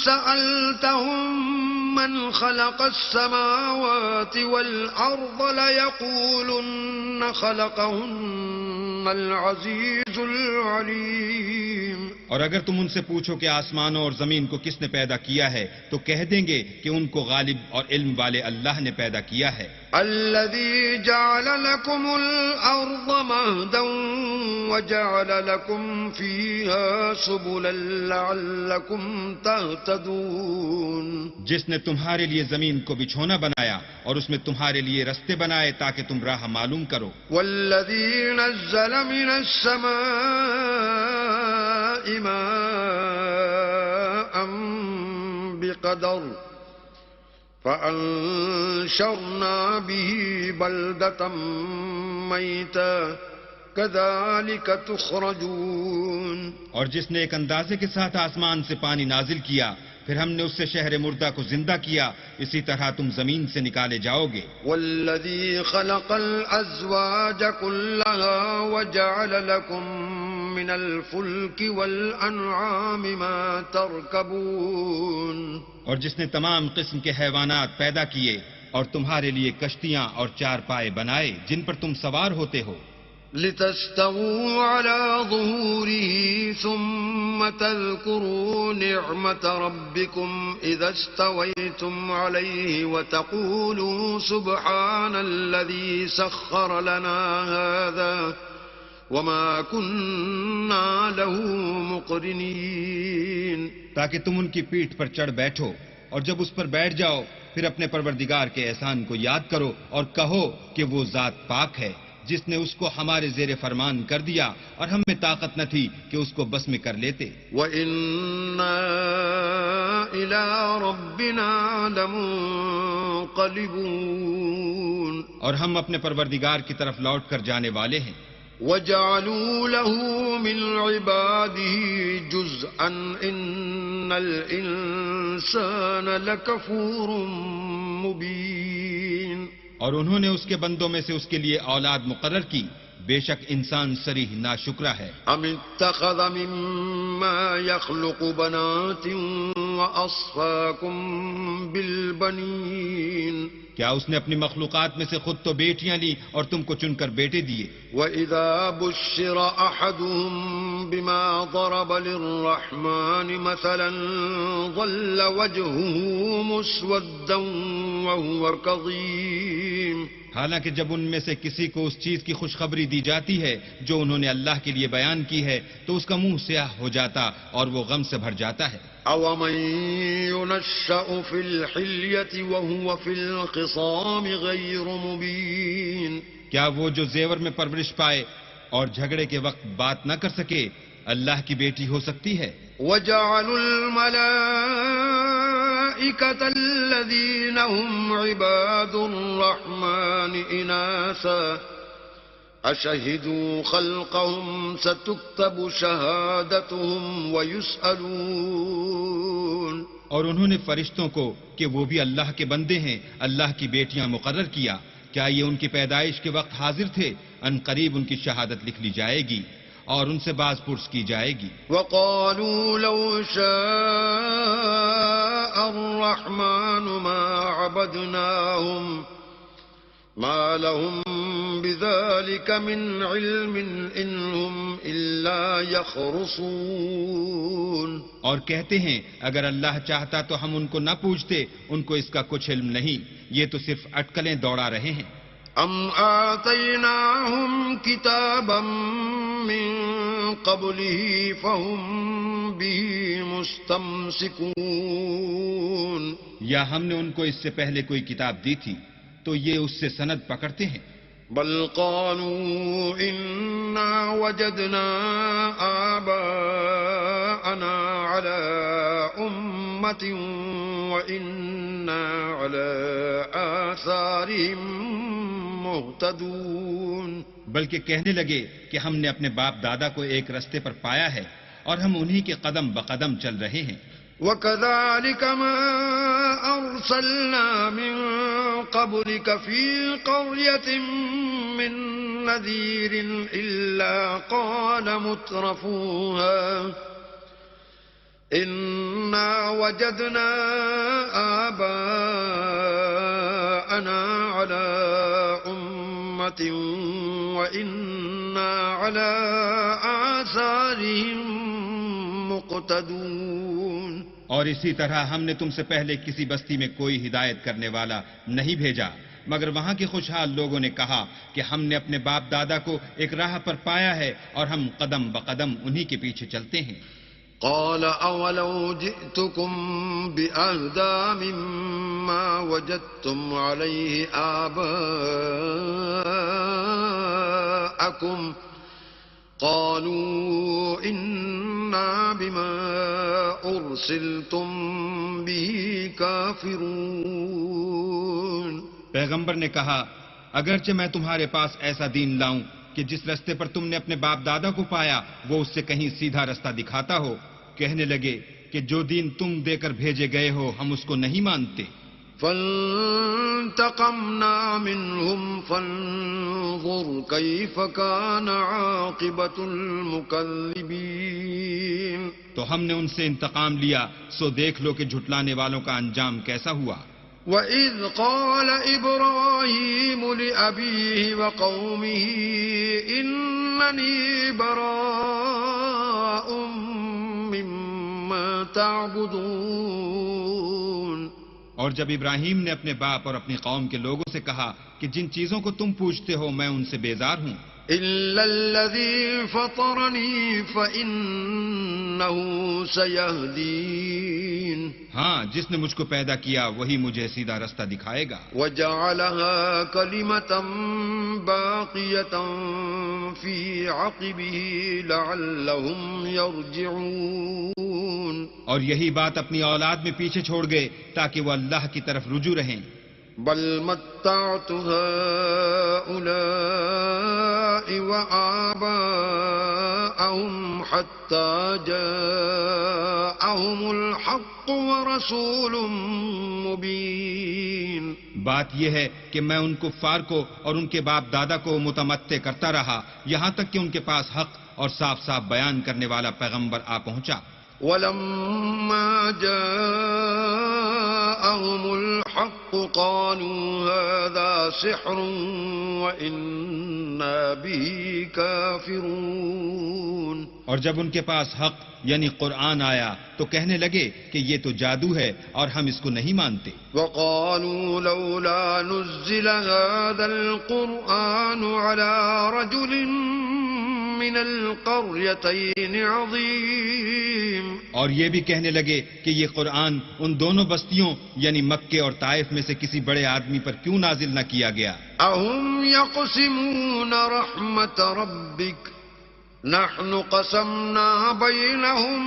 سَأَلْتَهُم مَّنْ خَلَقَ السَّمَاوَاتِ وَالْأَرْضَ لَيَقُولُنَّ خَلَقَهُنَّ العزيز العليم. اور اگر تم ان سے پوچھو کہ آسمانوں اور زمین کو کس نے پیدا کیا ہے تو کہہ دیں گے کہ ان کو غالب اور علم والے اللہ نے پیدا کیا ہے. الذي جعل لكم الأرض مهدا وجعل لكم فيها سبلا لعلكم تهتدون. جس نے تمہارے لیے زمین کو بچھونا بنایا اور اس میں تمہارے لیے رستے بنائے تاکہ تم راہ معلوم کرو. والذي نزل من السماء ماء بقدر فأنشرنا به بلدة ميتا كذلك تخرجون. اور جس نے ایک اندازے کے ساتھ آسمان سے پانی نازل کیا پھر ہم نے اس سے شہر مردہ کو زندہ کیا اسی طرح تم زمین سے نکالے جاؤ گے. والذي خلق الأزواج كلها وجعل لكم من الفلك والأنعام ما تركبون. اور جس نے تمام قسم کے حیوانات پیدا کیے اور تمہارے لیے کشتیاں اور چار پائے بنائے جن پر تم سوار ہوتے ہو. لتستووا على ظهوره ثم تذكروا نعمة ربكم إذا استويتم عليه وتقولوا سبحان الذي سخر لنا هذا وما كنا له مقرنين. تاکہ تم ان کی پیٹھ پر چڑھ بیٹھو اور جب اس پر بیٹھ جاؤ پھر اپنے پروردگار کے احسان کو یاد کرو اور کہو کہ وہ ذات پاک ہے جس نے اس کو ہمارے زیر فرمان کر دیا اور ہم میں طاقت نہ تھی کہ اس کو بس میں کر لیتے. وَإِنَّا إِلَىٰ رَبِّنَا لَمُنقَلِبُونَ. اور ہم اپنے پروردگار کی طرف لوٹ کر جانے والے ہیں. وَجَعَلُوا لَهُ مِنْ عِبَادِهِ جُزْءًا إِنَّ الْإِنسَانَ لَكَفُورٌ مُبِينٌ. اور انہوں نے اس کے بندوں میں سے اس کے لیے اولاد مقرر کی بے شک انسان صریح ناشکرا ہے. ام اتخذ مما يخلق بنات واصفاكم بالبنين. کیا اس نے اپنی مخلوقات میں سے خود تو بیٹیاں لی اور تم کو چن کر بیٹے دیے. وَإِذَا بُشِّرَ أَحَدُهُم بِمَا ضَرَبَ لِلرَّحْمَنِ مَثَلًا ظَلَّ وَجْهُهُ مُسْوَدًّا وَهُوَ كَظِيمٌ. حالانکہ جب ان میں سے کسی کو اس چیز کی خوشخبری دی جاتی ہے جو انہوں نے اللہ کے لیے بیان کی ہے تو اس کا منہ سیاہ ہو جاتا اور وہ غم سے بھر جاتا ہے. أَوَمَن يُنَشَّأُ فِي الْحِلْيَةِ وَهُوَ فِي الْخِصَامِ غَيْرُ مُبِينٍ. کیا وہ جو زیور میں پرورش پائے اور جھگڑے کے وقت بات نہ کر سکے اللہ کی بیٹی ہو سکتی ہے. وَجَعَلُوا الْمَلَائِكَةَ الَّذِينَ هُمْ عِبَادُ الرَّحْمَنِ إِنَاثًا أَشَهِدُوا خَلْقَهُمْ سَتُكْتَبُ شَهَادَتُهُمْ وَيُسْأَلُونَ. اور انہوں نے فرشتوں کو کہ وہ بھی اللہ کے بندے ہیں اللہ کی بیٹیاں مقرر کیا. کیا یہ ان کی پیدائش کے وقت حاضر تھے؟ ان قریب ان کی شہادت لکھ لی جائے گی اور ان سے باز پرس کی جائے گی. وَقَالُوا لَوْ شَاءَ الرَّحْمَنُ مَا عَبَدْنَاهُمْ مَا لَهُمْ بِذَلِكَ مِنْ عِلْمٍ إِنْ هُمْ إِلَّا يَخْرُصُونَ. اور کہتے ہیں اگر اللہ چاہتا تو ہم ان کو نہ پوچھتے ان کو اس کا کچھ علم نہیں یہ تو صرف اٹکلیں دوڑا رہے ہیں. ام آتیناہم کتابا من قبلہ فہم بہ مستمسکون. یا ہم نے ان کو اس سے پہلے کوئی کتاب دی تھی تو یہ اس سے سند پکڑتے ہیں. بل قالوا انا وجدنا آباءنا على امة وإنا على آثارهم مهتدون. بلکہ کہنے لگے کہ ہم نے اپنے باپ دادا کو ایک رستے پر پایا ہے اور ہم انہی کے قدم بقدم چل رہے ہیں. وَكَذَلِكَ مَا أَرْسَلْنَا مِن قَبْلِكَ فِي قَرْيَةٍ مِّن نَّذِيرٍ إِلَّا قَالَ مُتْرَفُوهَا إِنَّا وَجَدْنَا آبَاءَنَا عَلَىٰ أُمَّةٍ أمة وإنا على آثارهم مقتدون. اور اسی طرح ہم نے تم سے پہلے کسی بستی میں کوئی ہدایت کرنے والا نہیں بھیجا مگر وہاں کے خوشحال لوگوں نے کہا کہ ہم نے اپنے باپ دادا کو ایک راہ پر پایا ہے اور ہم قدم بقدم انہی کے پیچھے چلتے ہیں. قال أولو جئتكم بأهدى مما وجدتم عليه آباءكم قالوا إنا بما أرسلتم به كافرون. پیغمبر نے کہا اگرچہ میں تمہارے پاس ایسا دین لاؤں کہ جس رستے پر تم نے اپنے باپ دادا کو پایا وہ اس سے کہیں سیدھا رستہ دکھاتا ہو. کہنے لگے کہ جو دین تم دے کر بھیجے گئے ہو ہم اس کو نہیں مانتے. فانتقمنا منهم فانظر كيف كان عاقبة المكذبين. تو ہم نے ان سے انتقام لیا سو دیکھ لو کہ جھٹلانے والوں کا انجام کیسا ہوا. وَإِذْ قَالَ إِبْرَاهِيمُ لِأَبِيهِ وَقَوْمِهِ إِنَّنِي بَرَاءٌ مِّمَّا تَعْبُدُونَ. اور جب ابراہیم نے اپنے باپ اور اپنی قوم کے لوگوں سے کہا کہ جن چیزوں کو تم پوچھتے ہو میں ان سے بیزار ہوں إِلَّا الَّذِي فَطَرَنِي فَإِنَّهُ سَيَهْدِينِ. ہاں جس نے مجھ کو پیدا کیا وہی مجھے سیدھا رستہ دکھائے گا. وَجَعَلَهَا كَلِمَةً بَاقِيَةً فِي عَقِبِهِ لَعَلَّهُمْ يَرْجِعُونَ. اور یہی بات اپنی اولاد میں پیچھے چھوڑ گئے تاکہ وہ اللہ کی طرف رجوع رہیں. بل متعت هؤلاء وآباءهم حتى جاءهم الحق ورسول مبين. بات یہ ہے کہ میں ان کفار کو اور ان کے باپ دادا کو متمتع کرتا رہا یہاں تک کہ ان کے پاس حق اور صاف صاف بیان کرنے والا پیغمبر آ پہنچا. ولما جاءهم الحق قالوا هذا سحر وإنا به كافرون. اور جب ان کے پاس حق یعنی قرآن آیا تو کہنے لگے کہ یہ تو جادو ہے اور ہم اس کو نہیں مانتے. وقالوا لولا نزل هذا القرآن على رجل من القريتين عظيم. اور یہ بھی کہنے لگے کہ یہ قرآن ان دونوں بستیوں یعنی مکے اور طائف میں سے کسی بڑے آدمی پر کیوں نازل نہ کیا گیا. اهم يقسمون رحمت ربك نحن قسمنا بينهم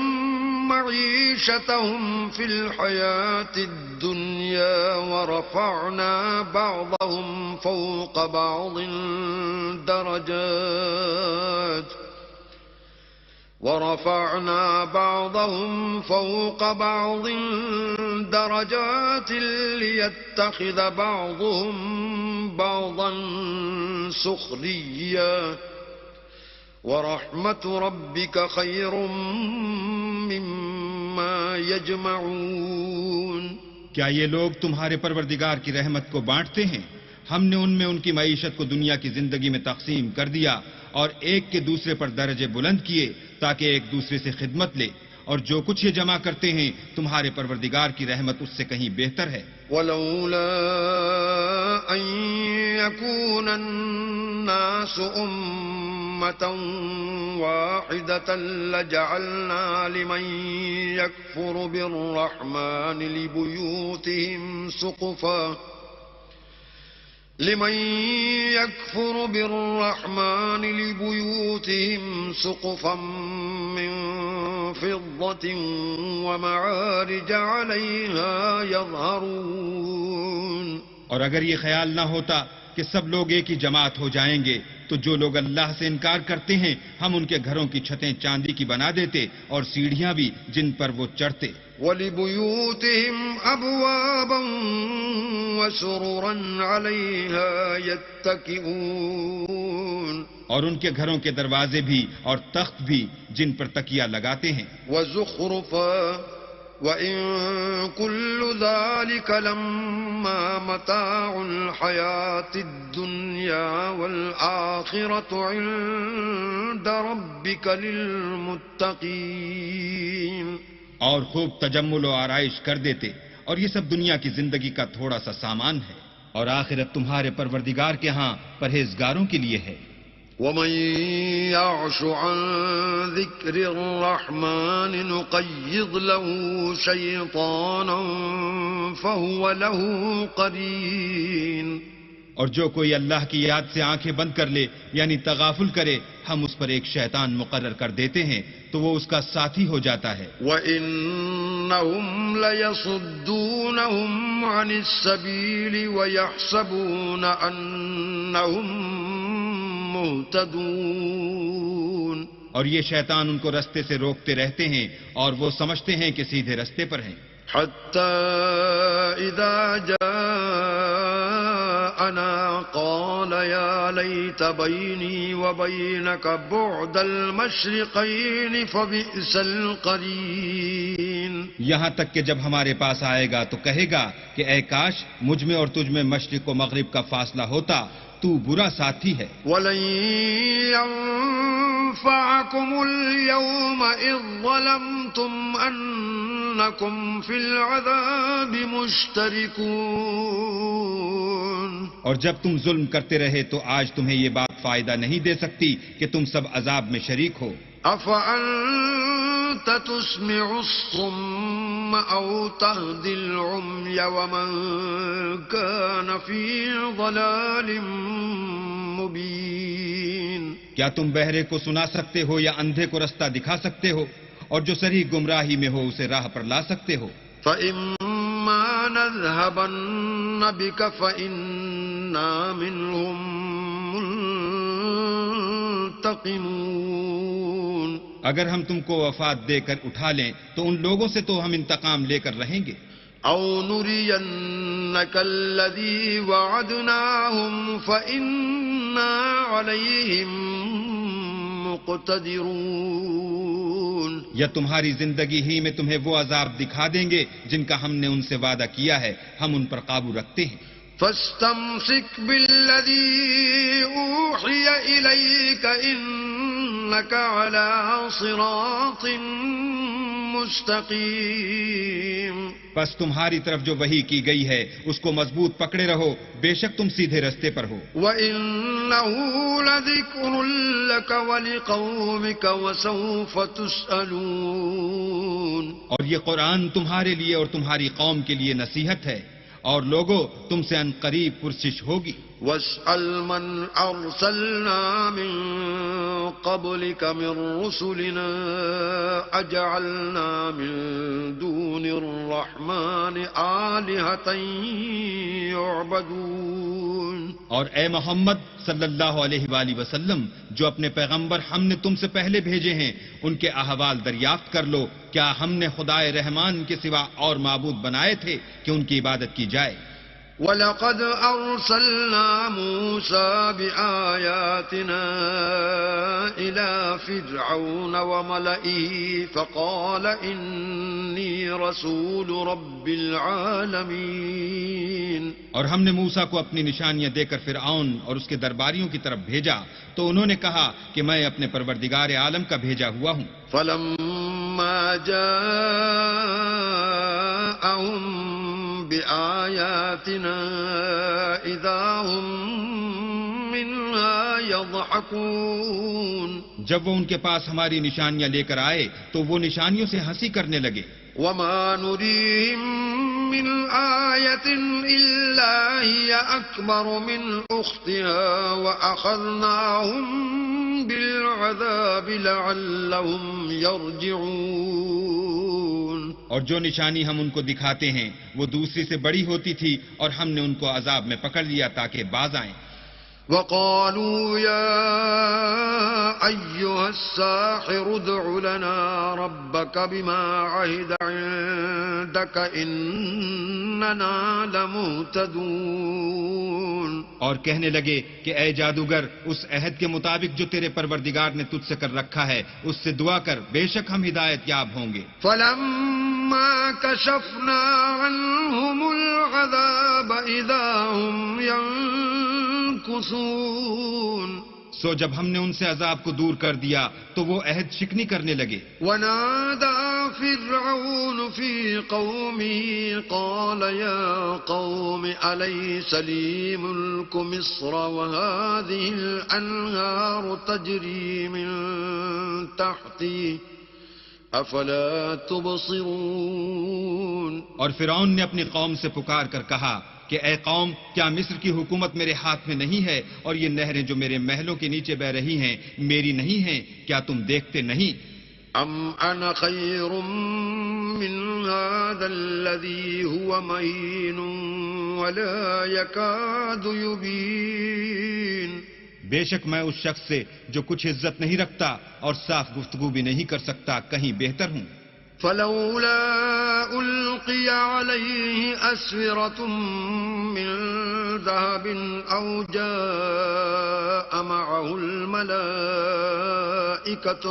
معيشتهم في الحياة الدنيا ورفعنا بعضهم فوق بعض درجات ليتخذ بعضهم بعضا سخريا ورحمة ربك خير مما يجمعون. کیا یہ لوگ تمہارے پروردگار کی رحمت کو بانٹتے ہیں؟ ہم نے ان میں ان کی معیشت کو دنیا کی زندگی میں تقسیم کر دیا اور ایک کے دوسرے پر درجے بلند کیے تاکہ ایک دوسرے سے خدمت لے اور جو کچھ یہ جمع کرتے ہیں تمہارے پروردگار کی رحمت اس سے کہیں بہتر ہے. وَلَوْلَا أَن يَكُونَ النَّاسُ أُمَّةً وَاحِدَةً لَجَعَلْنَا لِمَن يَكْفُرُ بِالرَّحْمَنِ لِبُيُوتِهِمْ سُقُفًا مِّن فِضَّةٍ وَمَعَارِجَ عَلَيْهَا يَظْهَرُونَ. اور اگر یہ خیال نہ ہوتا کہ سب لوگ ایک ہی جماعت ہو جائیں گے تو جو لوگ اللہ سے انکار کرتے ہیں ہم ان کے گھروں کی چھتیں چاندی کی بنا دیتے اور سیڑھیاں بھی جن پر وہ چڑھتے. وَلِبُيُوتِهِمْ أَبْوَابًا وَسُرُرًا عَلَيْهَا يَتَّكِئُونَ. اور ان کے گھروں کے دروازے بھی اور تخت بھی جن پر تکیہ لگاتے ہیں. وَزُخْرُفًا وَإِن كُلُّ ذَلِكَ لَمَّا مَتَاعُ الْحَيَاةِ الدُّنْيَا وَالْآخِرَةُ عِندَ رَبِّكَ لِلْمُتَّقِينَ. اور خوب تجمل و آرائش کر دیتے، اور یہ سب دنیا کی زندگی کا تھوڑا سا سامان ہے، اور آخرت تمہارے پروردگار کے ہاں پرہیزگاروں کے لیے ہے. وَمَن يَعْشُ عَن ذِكْرِ الرَّحْمَنِ نُقَيِّضْ لَهُ شَيْطَانًا فَهُوَ لَهُ قَرِينٌ. اور جو کوئی اللہ کی یاد سے آنکھیں بند کر لے یعنی تغافل کرے، ہم اس پر ایک شیطان مقرر کر دیتے ہیں تو وہ اس کا ساتھی ہو جاتا ہے. وَإِنَّهُمْ لَيَصُدُّونَهُمْ عَنِ السَّبِيلِ وَيَحْسَبُونَ أَنَّهُمْ مُهْتَدُونَ. اور یہ شیطان ان کو رستے سے روکتے رہتے ہیں اور وہ سمجھتے ہیں کہ سیدھے رستے پر ہیں. حَتَّى إِذَا جَاءَنَا قَالَ يَا لَيْتَ بَيْنِي وَبَيْنَكَ بُعْدَ الْمَشْرِقَيْنِ فَبِئْسَ الْقَرِينُ. یہاں تک کہ جب ہمارے پاس آئے گا تو کہے گا کہ اے کاش مجھ میں اور تجھ میں مشرق و مغرب کا فاصلہ ہوتا، تو برا ساتھی ہے. وَلَن يَنفَعَكُمُ الْيَوْمَ إِذ ظَّلَمْتُمْ أَنَّكُمْ فِي الْعَذَابِ مُشْتَرِكُونَ. اور جب تم ظلم کرتے رہے تو آج تمہیں یہ بات فائدہ نہیں دے سکتی کہ تم سب عذاب میں شریک ہو. أَفَأَنْتَ تُسْمِعُ الصُّمَّ أَوْ تَهْدِي الْعُمْيَ وَمَنْ كَانَ فِي ضَلَالٍ مُبِينٍ. کیا تم بہرے کو سنا سکتے ہو یا اندھے کو رستہ دکھا سکتے ہو، اور جو صریح گمراہی میں ہو اسے راہ پر لا سکتے ہو؟ فَإِمَّا نَذْهَبَنَّ بِكَ فَإِنَّا مِنْهُمْ مُنْتَقِمُونَ. اگر ہم تم کو وفات دے کر اٹھا لیں تو ان لوگوں سے تو ہم انتقام لے کر رہیں گے. أَوْ نُرِيَنَّكَ الَّذِي وَعَدْنَاهُمْ فَإِنَّا عَلَيْهِمْ مُقْتَدِرُونَ. یا تمہاری زندگی ہی میں تمہیں وہ عذاب دکھا دیں گے جن کا ہم نے ان سے وعدہ کیا ہے، ہم ان پر قابو رکھتے ہیں. فَاسْتَمْسِكْ بِالَّذِي أُوحِيَ إِلَيْكَ إِنَّكَ عَلَى صِرَاطٍ مُسْتَقِيمٍ. بس تمہاری طرف جو وحی کی گئی ہے اس کو مضبوط پکڑے رہو، بے شک تم سیدھے رستے پر ہو. وَإِنَّهُ لَذِكْرٌ لَكَ وَلِقَوْمِكَ وَسَوْفَ تُسْأَلُونَ. اور یہ قرآن تمہارے لیے اور تمہاری قوم کے لیے نصیحت ہے، اور لوگو تم سے ان قریب پرسش ہوگی. وَاسْأَلْ مَنْ أَرْسَلْنَا مِن قَبْلِكَ مِن رُّسُلِنَا أَجَعَلْنَا مِن دُونِ الرَّحْمَنِ آلِهَةً يُعْبَدُونَ. اور اے محمد صلی اللہ علیہ وآلہ وسلم، جو اپنے پیغمبر ہم نے تم سے پہلے بھیجے ہیں ان کے احوال دریافت کر لو. کیا ہم نے خدائے رحمان کے سوا اور معبود بنائے تھے کہ ان کی عبادت کی جائے؟ وَلَقَدْ أَرْسَلْنَا مُوسَى بِآيَاتِنَا إِلَى فِرْعَوْنَ وَمَلَئِهِ فَقَالَ إِنِّي رَسُولُ رَبِّ الْعَالَمِينَ. اور ہم نے موسیٰ کو اپنی نشانیاں دے کر فرعون اور اس کے درباریوں کی طرف بھیجا تو انہوں نے کہا کہ میں اپنے پروردگار عالم کا بھیجا ہوا ہوں. فَلَمَّا جَاءَهُم بِآيَاتِنَا إِذَا هُم مِّنْهَا يَضْحَكُونَ. جب وہ ان کے پاس ہماری نشانیاں لے کر آئے تو وہ نشانیوں سے ہنسی کرنے لگے. وَمَا نُرِيهِم مِّنْ آيَةٍ إِلَّا هِيَ أَكْبَرُ مِنْ أُخْتِهَا وَأَخَذْنَاهُم بِالْعَذَابِ لَعَلَّهُمْ يَرْجِعُونَ. اور جو نشانی ہم ان کو دکھاتے ہیں وہ دوسری سے بڑی ہوتی تھی اور ہم نے ان کو عذاب میں پکڑ لیا تاکہ باز آئیں. وَقَالُوا يَا أَيُّهَا السَّاحِرُ ادْعُ لَنَا رَبَّكَ بِمَا عَهِدَ عِندَكَ إِنَّنَا لَمُهْتَدُونَ. اور کہنے لگے کہ اے جادوگر، اس عہد کے مطابق جو تیرے پروردگار نے تجھ سے کر رکھا ہے اس سے دعا کر، بے شک ہم ہدایت یاب ہوں گے. فَلَمَّا فلما كشفنا عنهم العذاب إذا هم ينكثون سو جب ہم نے ان سے عذاب کو دور کر دیا تو وہ عہد شکنی کرنے لگے. ونادى فرعون في قومه قال يا قوم أليس لي ملك مصر وهذه الأنهار تجري من تحتي أفلا تبصرون. اور فرعون نے اپنی قوم سے پکار کر کہا کہ اے قوم، کیا مصر کی حکومت میرے ہاتھ میں نہیں ہے اور یہ نہریں جو میرے محلوں کے نیچے بہ رہی ہیں میری نہیں ہیں؟ کیا تم دیکھتے نہیں؟ ام انا خیر من هذا الذي هو مهين ولا يكاد يبين. بے شک میں اس شخص سے جو کچھ عزت نہیں رکھتا اور صاف گفتگو بھی نہیں کر سکتا کہیں بہتر ہوں. فلولا ألقي عليه أسورة من ذهب أو جاء معه الملائكة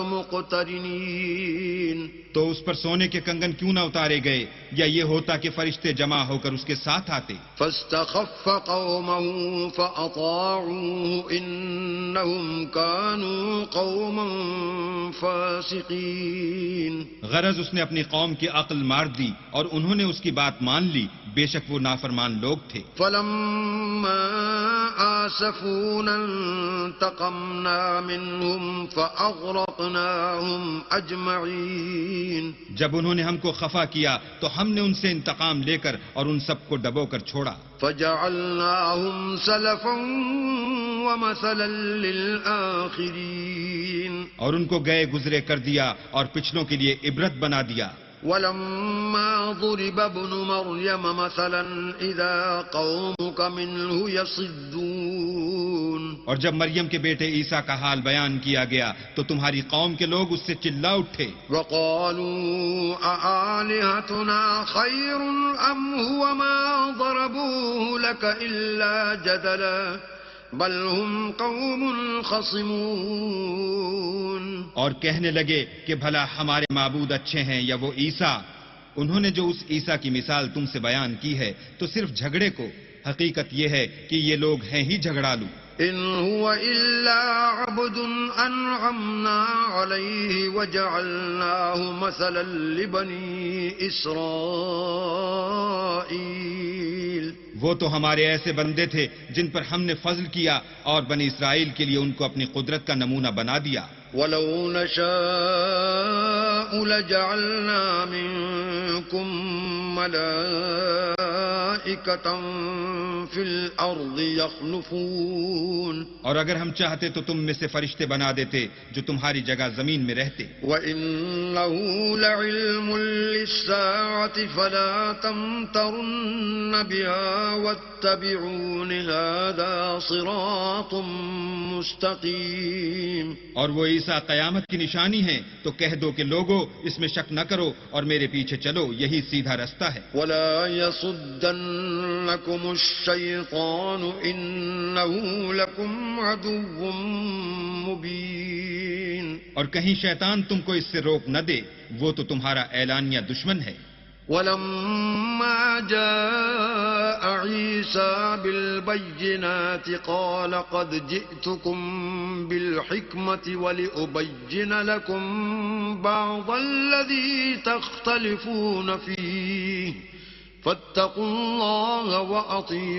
مقترنين. تو اس پر سونے کے کنگن کیوں نہ اتارے گئے، یا یہ ہوتا کہ فرشتے جمع ہو کر اس کے ساتھ آتے. فاستخف قومه فأطاعوه إنهم كانوا قوما فاسقين. غرض اس نے اپنی قوم کی عقل مار دی اور انہوں نے اس کی بات مان لی، بے شک وہ نافرمان لوگ تھے. فلما آسفونا انتقمنا منهم فأغرقناهم أجمعين. جب انہوں نے ہم کو خفا کیا تو ہم نے ان سے انتقام لے کر اور ان سب کو ڈبو کر چھوڑا. فجعلناهم سلفا ومثلا للآخرين. اور ان کو گئے گزرے کر دیا اور پچھلوں کے لیے عبرت بنا دیا. ولما ضرب ابن مريم مثلا إذا قومك منه يصدون. اور جب مریم کے بیٹے عیسیٰ کا حال بیان کیا گیا تو تمہاری قوم کے لوگ اس سے چلا اٹھے. وقالوا أآلهتنا خير أم هو ما ضربوه لك إلا جدلا بل هم قوم خصمون. اور کہنے لگے کہ بھلا ہمارے معبود اچھے ہیں یا وہ عیسیٰ. انہوں نے جو اس عیسیٰ کی مثال تم سے بیان کی ہے تو صرف جھگڑے کو. حقیقت یہ ہے کہ یہ لوگ ہیں ہی جھگڑالو. إن هو إلا عبد أنعمنا عليه وجعلناه مثلا لبني إسرائيل. وہ تو ہمارے ایسے بندے تھے جن پر ہم نے فضل کیا اور بنی اسرائیل کے لیے ان کو اپنی قدرت کا نمونہ بنا دیا. ولو نشاء لجعلنا منكم ملائكة في الأرض يخلفون. اور اگر ہم چاہتے تو تم میں سے فرشتے بنا دیتے جو تمہاری جگہ زمین میں رہتے. وَإِنَّهُ لَعِلْمٌ لِلسَّاعَةِ فَلَا تَمْتَرُنَّ بِهَا وَاتَّبِعُونِ هَذَا صِرَاطٌ مُسْتَقِيمٌ. اور وہ عیسیٰ قیامت کی نشانی ہیں تو کہہ دو کہ لوگو اس میں شک نہ کرو اور میرے پیچھے چلو، یہی سیدھا رستہ ہے. وَلَا يَصُدَّنَّكُمُ الشَّيْطَانُ إِنَّهُ لَكُمْ عَدُوٌّ مُبِينٌ. اور کہیں شیطان تم کو اس سے روک نہ دے، وہ تو تمہارا اعلانیہ دشمن ہے. ولما جاء عيسى بالبينات قال قد جئتكم بالحكمة ولأبين لكم بعض الذي تختلفون فيه فاتقوا الله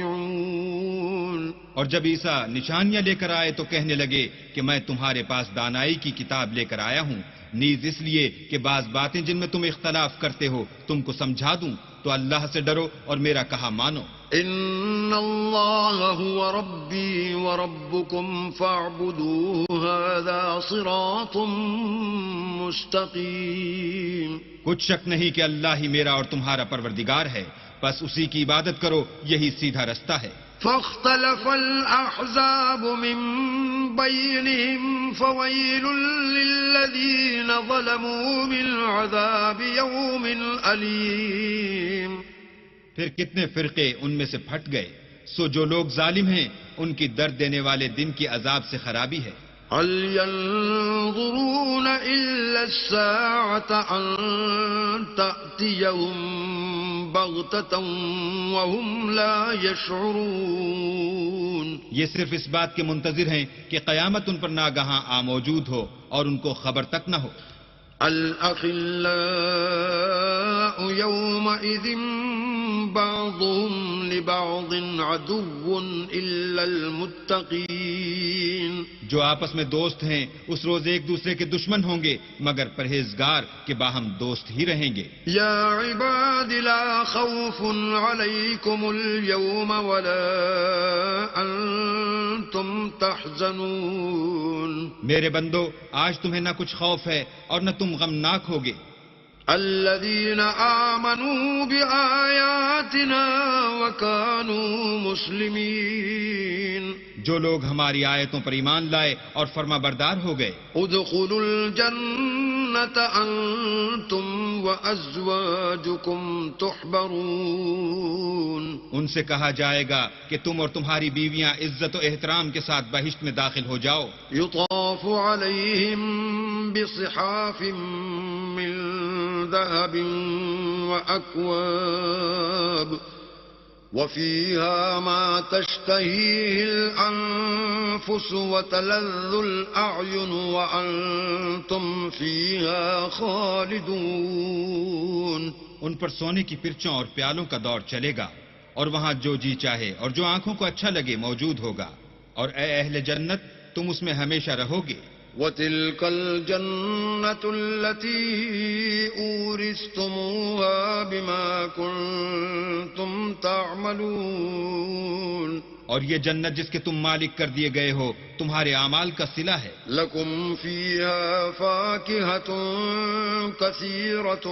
وأطيعون. اور جب عیسیٰ نشانیاں لے کر آئے تو کہنے لگے کہ میں تمہارے پاس دانائی کی کتاب لے کر آیا ہوں، نیز اس لیے کہ بعض باتیں جن میں تم اختلاف کرتے ہو تم کو سمجھا دوں، تو اللہ سے ڈرو اور میرا کہا مانو. ان اللہ هو ربی وربکم فاعبدوه هذا صراط مستقیم. کچھ شک نہیں کہ اللہ ہی میرا اور تمہارا پروردگار ہے، بس اسی کی عبادت کرو، یہی سیدھا رستہ ہے. فاختلف الأحزاب من بينهم فويل للذين ظلموا من عذاب يوم أليم. پھر کتنے فرقے ان میں سے پھٹ گئے، سو جو لوگ ظالم ہیں ان کی درد دینے والے دن کی عذاب سے خرابی ہے. هل ينظرون إلا الساعة أن تأتيهم بغتة وهم لا يشعرون. یہ صرف اس بات کے منتظر ہیں کہ قیامت ان پر ناگہاں موجود ہو اور ان کو خبر تک نہ ہو. الأخلاء يومئذ بعضهم لبعض عدو إلا المتقين. جو آپس میں دوست ہیں اس روز ایک دوسرے کے دشمن ہوں گے مگر پرہیزگار کے باہم دوست ہی رہیں گے. یا عباد لا خوف علیکم اليوم ولا انتم تحزنون. میرے بندو آج تمہیں نہ کچھ خوف ہے اور نہ تم غمناک ہوگے. الذين آمنوا بآياتنا وكانوا مسلمين. جو لوگ ہماری آیتوں پر ایمان لائے اور فرما بردار ہو گئے. ادخلوا الجنة انتم وازواجكم تحبرون. ان سے کہا جائے گا کہ تم اور تمہاری بیویاں عزت و احترام کے ساتھ بہشت میں داخل ہو جاؤ. يطاف عليهم بصحاف من ذهب وأكواب وفيها ما تشتهيه الأنفس وتلذ الأعين وأنتم فيها خالدون. ان پر سونے کی پرچوں اور پیالوں کا دور چلے گا اور وہاں جو جی چاہے اور جو آنکھوں کو اچھا لگے موجود ہوگا. اور اے اہل جنت تم اس میں ہمیشہ رہو گے. وَتِلْكَ الْجَنَّةُ الَّتِي أُورِثْتُمُوهَا بِمَا كُنتُمْ تَعْمَلُونَ. اور یہ جنت جس کے تم مالک کر دیے گئے ہو تمہارے اعمال کا صلہ ہے. لَكُمْ فِيهَا فَاكِهَةٌ كَثِيرَةٌ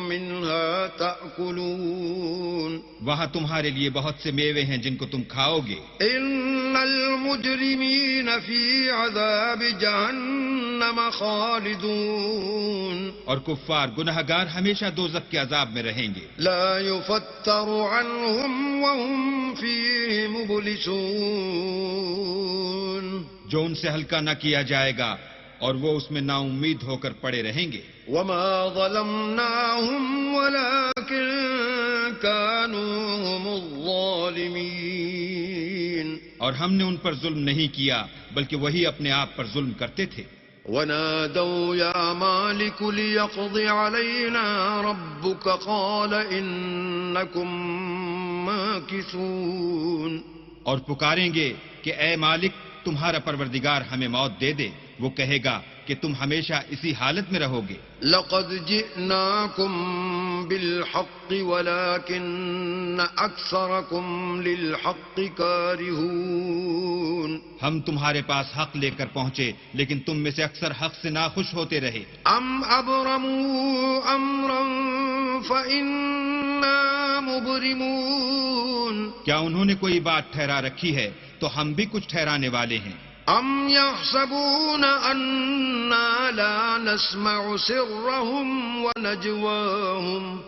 مِّنْهَا تَأْكُلُونَ. وہاں تمہارے لیے بہت سے میوے ہیں جن کو تم کھاؤ گے. إِنَّ الْمُجْرِمِينَ فِي عَذَابِ جَهَنَّمَ خَالِدُونَ. اور کفار گنہگار ہمیشہ دوزخ کے عذاب میں رہیں گے. لا يفتر عنهم وهم فيه مبلسون. جو ان سے ہلکا نہ کیا جائے گا اور وہ اس میں نا امید ہو کر پڑے رہیں گے. وما ظلمناهم ولكن كانوا هم الظالمين. اور ہم نے ان پر ظلم نہیں کیا بلکہ وہی اپنے آپ پر ظلم کرتے تھے. ونادوا يا مالك ليقض علينا ربك قال إنكم ماكثون. اور پکاریں گے کہ اے مالک تمہارا پروردگار ہمیں موت دے دے. وہ کہے گا کہ تم ہمیشہ اسی حالت میں رہو گے. لقد جئناكم بالحق ولكن أكثركم للحق كارهون. ہم تمہارے پاس حق لے کر پہنچے لیکن تم میں سے اکثر حق سے ناخوش ہوتے رہے. ام ابرموا امرا فإنا مبرمون. کیا انہوں نے کوئی بات ٹھہرا رکھی ہے تو ہم بھی کچھ ٹھہرانے والے ہیں. ام يحسبون أننا لا نسمع سرهم ونجواهم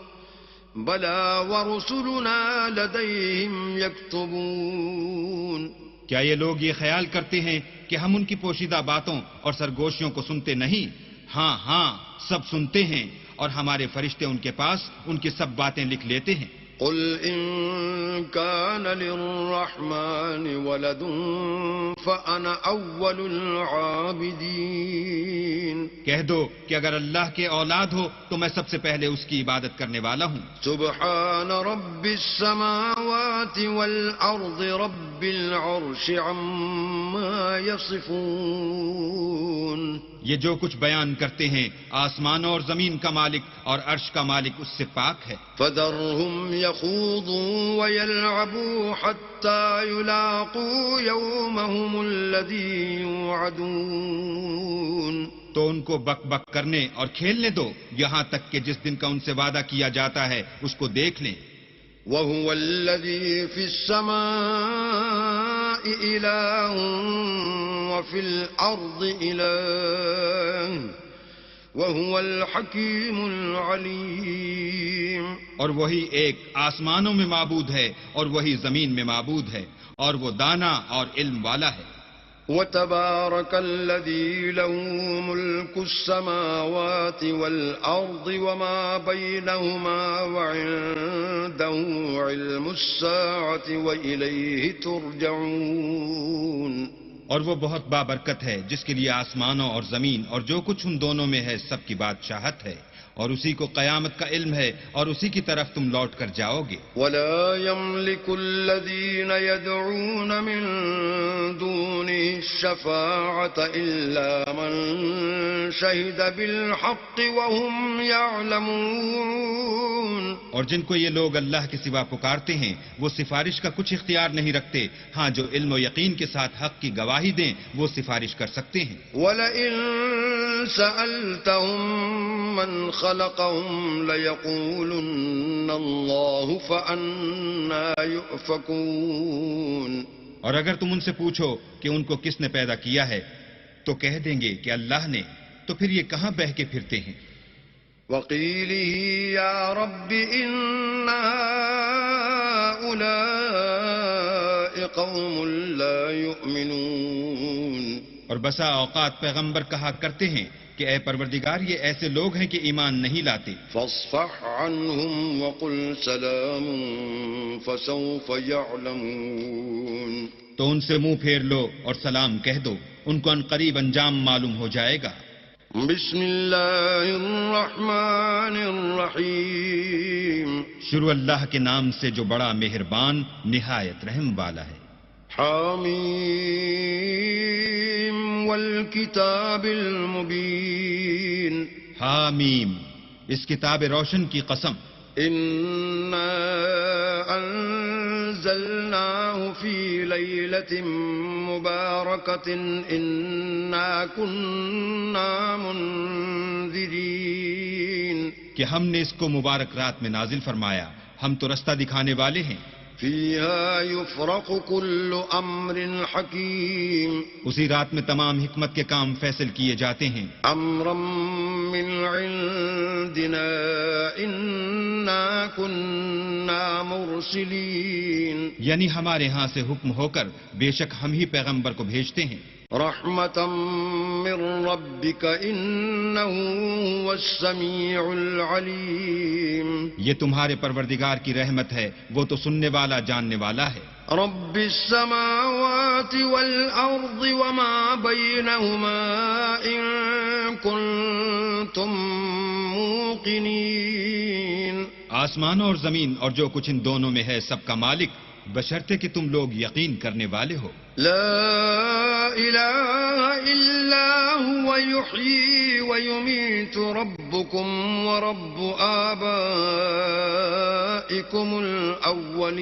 بلى ورسلنا لديهم يكتبون. کیا یہ لوگ یہ خیال کرتے ہیں کہ ہم ان کی پوشیدہ باتوں اور سرگوشیوں کو سنتے نہیں؟ ہاں ہاں سب سنتے ہیں اور ہمارے فرشتے ان کے پاس ان کی سب باتیں لکھ لیتے ہیں. قل إن كان للرحمن ولد فأنا أول العابدين. کہہ دو کہ اگر اللہ کے اولاد ہو تو میں سب سے پہلے اس کی عبادت کرنے والا ہوں. سبحان رب السماوات والأرض رب العرش عما يصفون. یہ جو کچھ بیان کرتے ہیں آسمانوں اور زمین کا مالک اور عرش کا مالک اس سے پاک ہے. فذرهم يخوضوا ويلعبوا حتى يلاقوا يومهم الذي يوعدون. تو ان کو بک بک کرنے اور کھیلنے دو یہاں تک کہ جس دن کا ان سے وعدہ کیا جاتا ہے اس کو دیکھ لیں. وهو الذي في السماء إله وفي الأرض إله وهو الحكيم العليم. اور وہی ایک آسمانوں میں معبود ہے اور وہی زمین میں معبود ہے اور وہ دانا اور علم والا ہے. وتبارك الذي له ملك السماوات والأرض وما بينهما وعنده علم الساعة وإليه ترجعون. اور وہ بہت بابرکت ہے جس کے لیے آسمانوں اور زمین اور جو کچھ ان دونوں میں ہے سب کی بادشاہت ہے، اور اسی کو قیامت کا علم ہے اور اسی کی طرف تم لوٹ کر جاؤ گے. ولا يملك الذين يدعون من دونه الشفاعة إلا من شهد بالحق وهم يعلمون. اور جن کو یہ لوگ اللہ کے سوا پکارتے ہیں وہ سفارش کا کچھ اختیار نہیں رکھتے، ہاں جو علم و یقین کے ساتھ حق کی گواہی دیں وہ سفارش کر سکتے ہیں. وَلَئِن سَأَلْتَهُم مَّنْ خَلَقَهُمْ لَيَقُولُنَّ اللَّهُ فَأَنَّىٰ يُؤْفَكُونَ. اور اگر تم ان سے پوچھو کہ ان کو کس نے پیدا کیا ہے تو کہہ دیں گے کہ اللہ نے، تو پھر یہ کہاں بہہ کے پھرتے ہیں. وَقِيلِهِ يَا رَبِّ إِنَّ هَٰؤُلَاءِ قَوْمٌ لَّا يُؤْمِنُونَ. اور بسا اوقات پیغمبر کہا کرتے ہیں کہ اے پروردگار یہ ایسے لوگ ہیں کہ ایمان نہیں لاتے. فاصفح عنهم وقل سلام فسوف يعلمون. تو ان سے منہ پھیر لو اور سلام کہہ دو، ان کو عنقریب انجام معلوم ہو جائے گا. بسم اللہ الرحمن الرحیم. شروع اللہ کے نام سے جو بڑا مہربان نہایت رحم والا ہے. حامیم والکتاب المبین. حامیم، اس کتاب روشن کی قسم. انا انزلناه في ليلة مباركة انا كنا منذرين. کہ ہم نے اس کو مبارک رات میں نازل فرمایا، ہم تو رستہ دکھانے والے ہیں. فيها يفرق كل امر حكيم. اسی رات میں تمام حکمت کے کام فیصل کیے جاتے ہیں. امرا من عندنا انا كنا مرسلين. یعنی ہمارے ہاں سے حکم ہو کر بے شک ہم ہی پیغمبر کو بھیجتے ہیں. رحمة من ربك انه هو السميع العليم. یہ تمہارے پروردگار کی رحمت ہے، وہ تو سننے والا جاننے والا ہے. رب السماوات والأرض وما بينهما إن كنتم موقنين. آسمانوں اور زمین اور جو کچھ ان دونوں میں ہے سب کا مالک، بشرطے کہ تم لوگ یقین کرنے والے ہو. لا إله إلا هو يحيي ويميت ربكم ورب آبائكم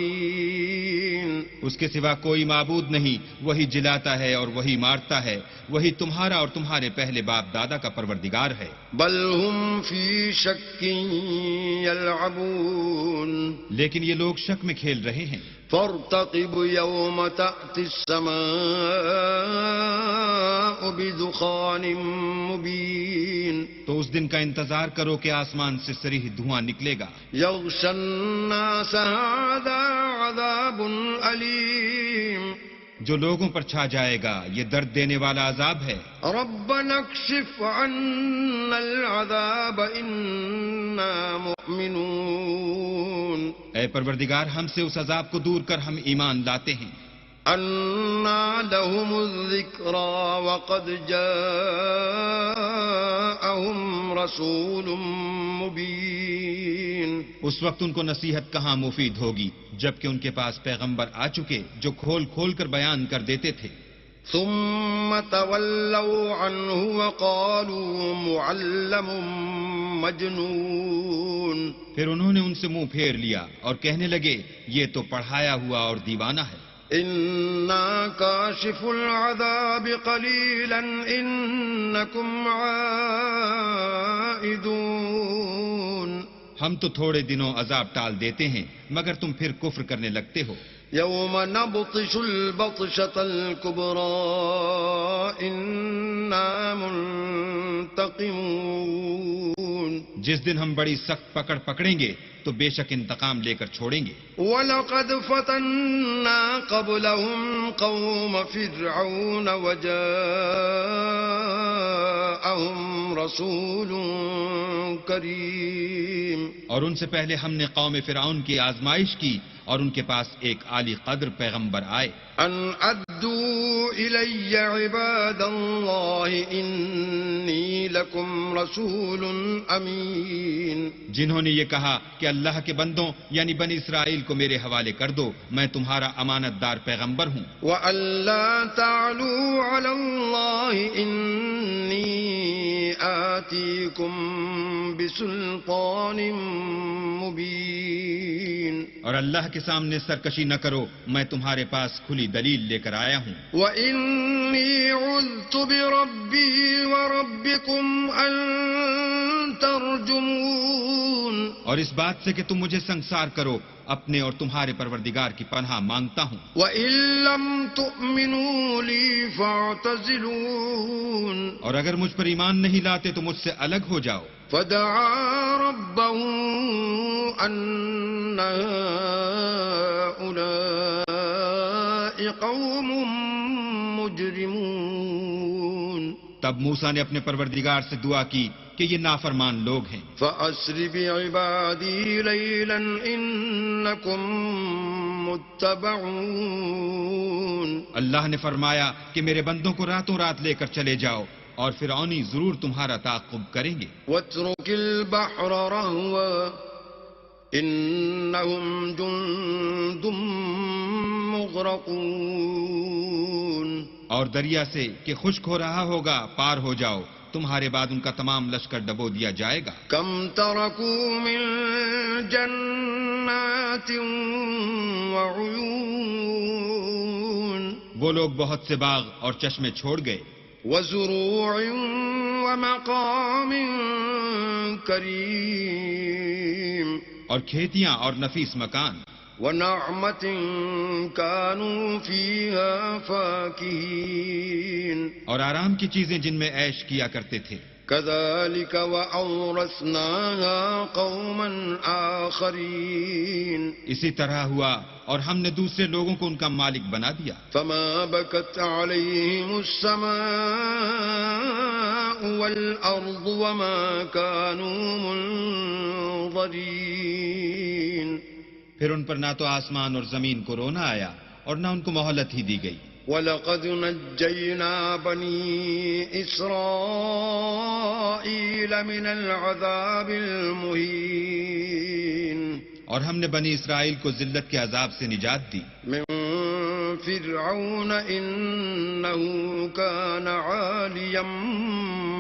الأولين. اس کے سوا کوئی معبود نہیں، وہی جلاتا ہے اور وہی مارتا ہے، وہی تمہارا اور تمہارے پہلے باپ دادا کا پروردگار ہے. بل هم في شك يلعبون. لیکن یہ لوگ شک میں کھیل رہے ہیں. فارتقب يوم تأتي السماء بدخان مبين. تو اس دن کا انتظار کرو کہ آسمان سے صریح دھواں نکلے گا. يغشى الناس هذا عذاب أليم. جو لوگوں پر چھا جائے گا یہ درد دینے والا عذاب ہے. ربنا اكشف عنا العذاب إنا مؤمنون. اے پروردگار ہم سے اس عذاب کو دور کر ہم ایمان لاتے ہیں. أنى لهم الذكرى وقد جاءهم رسول مبين. اس وقت ان کو نصیحت کہاں مفید ہوگی جبکہ ان کے پاس پیغمبر آ چکے جو کھول کھول کر بیان کر دیتے تھے. ثم تولوا عنه وقالوا معلم مجنون. پھر انہوں نے ان سے منہ پھیر لیا اور کہنے لگے یہ تو پڑھایا ہوا اور دیوانہ ہے. إنا كاشف العذاب قليلا إنكم عائدون. ہم تو تھوڑے دنوں عذاب ٹال دیتے ہیں مگر تم پھر کفر کرنے لگتے ہو. يوم نبطش البطشة الكبرى إنا منتقمون. جس دن ہم بڑی سخت پکڑ پکڑیں گے تو بے شک انتقام لے کر چھوڑیں گے. وَلَقَدْ فَتَنَّا قَبْلَهُمْ قَوْمَ فِرْعَوْنَ وَجَاءَهُمْ رَسُولٌ كَرِيمٌ. اور ان سے پہلے ہم نے قوم فرعون کی آزمائش کی اور ان کے پاس ایک عالی قدر پیغمبر آئے. أَنْ أَدُّوا إِلَيَّ عِبَادَ اللَّهِ إِنِّي لَكُمْ رَسُولٌ أَمِينٌ. جنہوں نے یہ کہا کہ اللہ کے بندوں یعنی بنی اسرائیل کو میرے حوالے کر دو، میں تمہارا امانت دار پیغمبر ہوں. وَأَلَّا تَعْلُوا عَلَى اللَّهِ إِنِّي آتِيكُمْ بِسُلْطَانٍ مُبِينٍ. اور اللہ کے سامنے سرکشی نہ کرو، میں تمہارے پاس کھلی دلیل لے کر آیا ہوں. وَإِنِّي عُذْتُ بِرَبِّي وَرَبِّكُمْ أَن تَرْجُمُونِ. اور اس بات سے کہ تم مجھے سنسار کرو، اپنے اور تمہارے پروردگار کی پناہ مانگتا ہوں. وَإِن لَّمْ تُؤْمِنُوا لِي فَاعْتَزِلُونِ. اور اگر مجھ پر ایمان نہیں لاتے تو مجھ سے الگ ہو جاؤ. فَدَعَا رَبَّهُ أَنَّ هَٰؤُلَاءِ قَوْمٌ مُجْرِمُونَ. تب موسیٰ نے اپنے پروردگار سے دعا کی کہ یہ نافرمان لوگ ہیں. فَأَسْرِ بِعِبَادِي لَيْلًا إِنَّكُمْ مُتَّبَعُونَ. اللہ نے فرمایا کہ میرے بندوں کو راتوں رات لے کر چلے جاؤ اور فرعونی ضرور تمہارا تعاقب کریں گے. وَاتْرُكِ الْبَحْرَ رَهْوًا إِنَّهُمْ جُندٌ مُغْرَقُونَ. اور دریا سے کہ خشک ہو رہا ہوگا پار ہو جاؤ، تمہارے بعد ان کا تمام لشکر ڈبو دیا جائے گا. كَمْ تَرَكُوا مِن جَنَّاتٍ وَعُيُونٍ. وہ لوگ بہت سے باغ اور چشمے چھوڑ گئے. وَزُرُوعٍ وَمَقَامٍ كَرِيمٍ. اور کھیتیاں اور نفیس مکان. وَنَعْمَةٍ كَانُوا فِيهَا فَاكِهِينَ. اور آرام کی چیزیں جن میں عیش کیا کرتے تھے. كَذَلِكَ وَأَوْرَثْنَاهَا قَوْمًا آخَرِينَ. اسی طرح ہوا اور ہم نے دوسرے لوگوں کو ان کا مالک بنا دیا. فَمَا بَكَتْ عَلَيْهِمُ السَّمَاءُ وَالْأَرْضُ وَمَا كَانُوا مُنظَرِينَ. پھر ان پر نہ تو آسمان اور زمین کو رونا آیا اور نہ ان کو مہلت ہی دی گئی. وَلَقَدْ نَجَّيْنَا بَنِي إِسْرَائِيلَ مِنَ الْعَذَابِ الْمُهِينِ. اور ہم نے بنی اسرائیل کو ذلت کے عذاب سے نجات دی. مِن فِرْعَوْنَ إِنَّهُ كَانَ عَالِيًا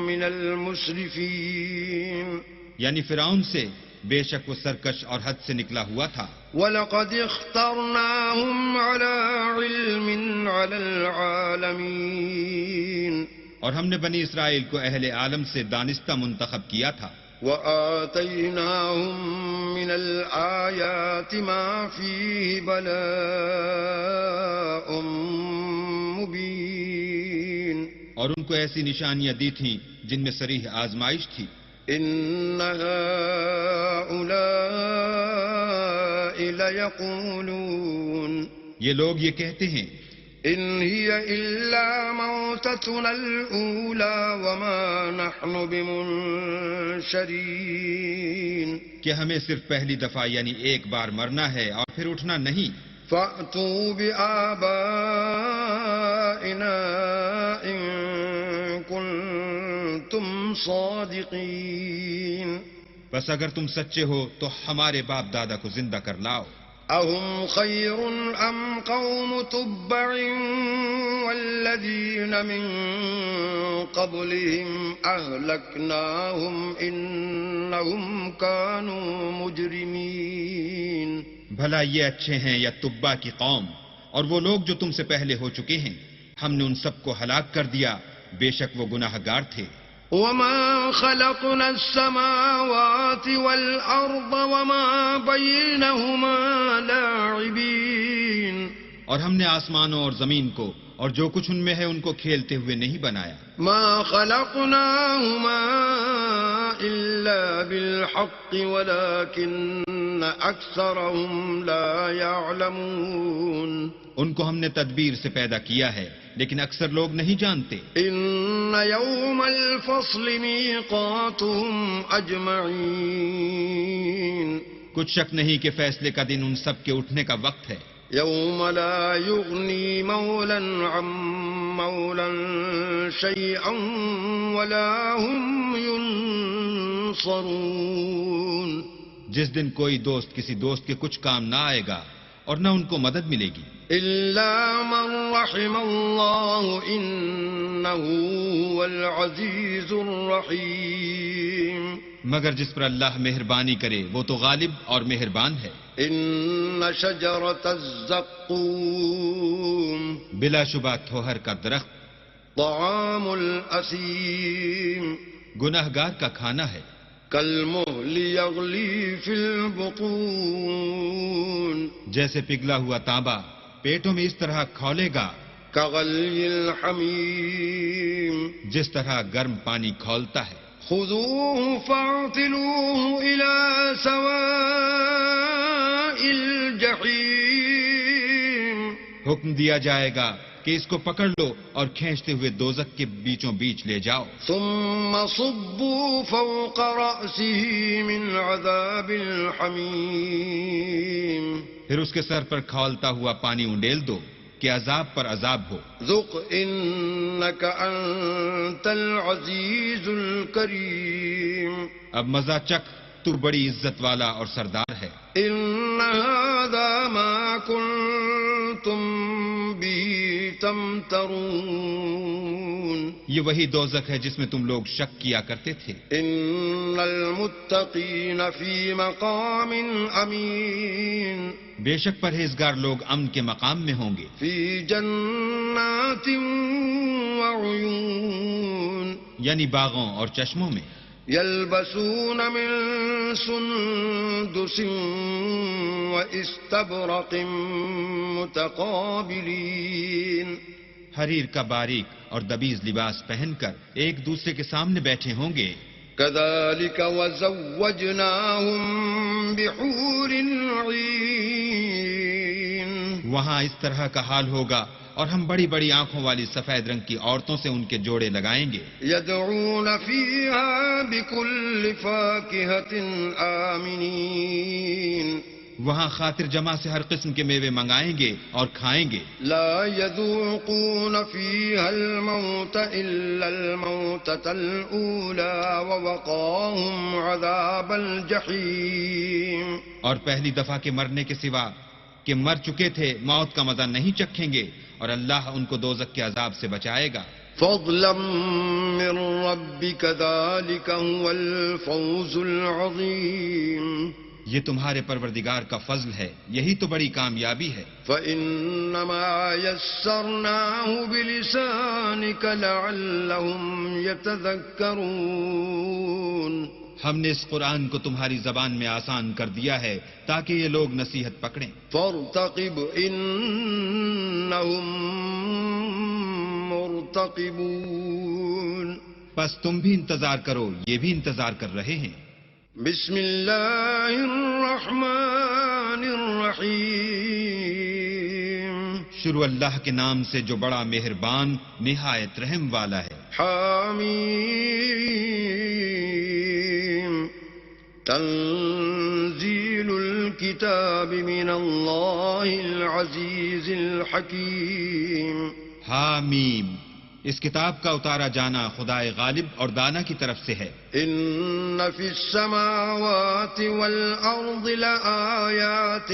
مِنَ الْمُسْرِفِينَ. یعنی فرعون سے، بے شک وہ سرکش اور حد سے نکلا ہوا تھا. وَلَقَدِ اخْتَرْنَاهُمْ عَلَىٰ عِلْمٍ عَلَى الْعَالَمِينَ. اور ہم نے بنی اسرائیل کو اہل عالم سے دانستہ منتخب کیا تھا. وَآتَيْنَاهُم مِّنَ الْآيَاتِ مَا فِيهِ بَلَاءٌ مُّبِينٌ. اور ان کو ایسی نشانیاں دی تھیں جن میں صریح آزمائش تھی. إِنَّ هَٰؤُلَاءِ لَيَقُولُونَ. یہ لوگ یہ کہتے ہیں إِنْ هِيَ إِلَّا مَوْتَتُنَا الْأُولَىٰ وَمَا نَحْنُ بِمُنشَرِينَ. کہ ہمیں صرف پہلی دفعہ یعنی ایک بار مرنا ہے اور پھر اٹھنا نہیں. فَأْتُوا بِآبَائِنَا إِن كُنتُمْ صَادِقِينَ. بس اگر تم سچے ہو تو ہمارے باپ دادا کو زندہ کر لاؤ. أَهُمْ خَيْرٌ أَمْ قَوْمُ تُبَّعٍ وَالَّذِينَ مِن قَبْلِهِمْ أَهْلَكْنَاهُمْ إِنَّهُمْ كَانُوا مُجْرِمِينَ. بھلا یہ اچھے ہیں یا تبا کی قوم اور وہ لوگ جو تم سے پہلے ہو چکے ہیں، ہم نے ان سب کو ہلاک کر دیا، بے شک وہ گناہ گار تھے. وَمَا خَلَقْنَا السَّمَاوَاتِ وَالْأَرْضَ وَمَا بَيْنَهُمَا لَاعِبِينَ. اور ہم نے آسمانوں اور زمین کو اور جو کچھ ان میں ہے ان کو کھیلتے ہوئے نہیں بنایا. ما خلقناهما إلا بالحق ولكن أكثرهم لا يعلمون. ان کو ہم نے تدبیر سے پیدا کیا ہے لیکن اکثر لوگ نہیں جانتے. إن يوم الفصل ميقاتهم أجمعين. کچھ شک نہیں کہ فیصلے کا دن ان سب کے اٹھنے کا وقت ہے. يوم لا يغني مولا عن مولا شيئا ولا هم ينصرون. جس دن کوئی دوست کسی دوست کے کچھ کام نہ آئے گا اور نہ ان کو مدد ملے گی. إلا من رحم الله إنه هو العزيز الرحيم. مگر جس پر اللہ مہربانی کرے وہ تو غالب اور مہربان ہے. إن شجرة الزقوم بلا شبہ تھوہر کا درخت طعام الأثيم گناہگار کا کھانا ہے. كالمهل يغلي في البطون. جیسے پگھلا ہوا تانبا پیٹوں میں اس طرح کھولے گا. كغلي الحميم جس طرح گرم پانی کھولتا ہے. خذوه فاعتلوه إلى سواء الجحيم. حکم دیا جائے گا کہ اس کو پکڑ لو اور کھینچتے ہوئے دوزخ کے بیچوں بیچ لے جاؤ. ثم صبوا فوق رأسه من عذاب الحميم. پھر اس کے سر پر کھولتا ہوا پانی انڈیل دو کہ عذاب پر عذاب ہو. ذق إنك أنت العزيز الكريم. اب مزہ چکھ، تو بڑی عزت والا اور سردار ہے. إن هذا ما كنتم به تمترون. یہ وہی دوزخ ہے جس میں تم لوگ شک کیا کرتے تھے. إن المتقين في مقام أمين. بے شک پرہیزگار لوگ امن کے مقام میں ہوں گے. في جنات وعيون. یعنی باغوں اور چشموں میں. يلبسون من سندس واستبرق متقابلين. حریر کا باریک اور دبیز لباس پہن کر ایک دوسرے کے سامنے بیٹھے ہوں گے. كذلك وزوجناهم بحور عين. وہاں اس طرح کا حال ہوگا اور ہم بڑی بڑی آنکھوں والی سفید رنگ کی عورتوں سے ان کے جوڑے لگائیں گے. يدعون فيها بكل فاكهة آمنين. وہاں خاطر جمع سے ہر قسم کے میوے منگائیں گے اور کھائیں گے. لا يذوقون فيها الموت إلا الموتة الأولى ووقاهم عذاب الجحيم. اور پہلی دفعہ کے مرنے کے سوا کہ مر چکے تھے موت کا مزہ نہیں چکھیں گے اور اللہ ان کو دوزخ کے عذاب سے بچائے گا. فضلا من ربك ذلك هو الفوز العظيم. یہ تمہارے پروردگار کا فضل ہے، یہی تو بڑی کامیابی ہے. فإنما يسرناه بلسانك لعلهم يتذكرون. ہم نے اس قرآن کو تمہاری زبان میں آسان کر دیا ہے تاکہ یہ لوگ نصیحت پکڑیں. فارتقب إنهم مرتقبون. بس تم بھی انتظار کرو، یہ بھی انتظار کر رہے ہیں. بسم اللہ الرحمن الرحیم. شروع اللہ کے نام سے جو بڑا مہربان نہایت رحم والا ہے. حامیم. تنزیل الکتاب من اللہ العزیز الحکیم. حامیم، اس کتاب کا اتارا جانا خدائے غالب اور دانا کی طرف سے ہے. ان فی السماوات والارض لآیات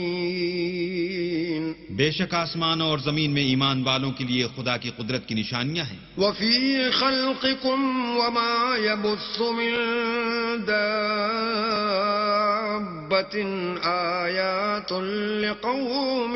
للمؤمنین. بے شک آسمانوں اور زمین میں ایمان والوں کے لیے خدا کی قدرت کی نشانیاں ہیں. وفی خلقکم وما یبث من دابۃ آیات لقوم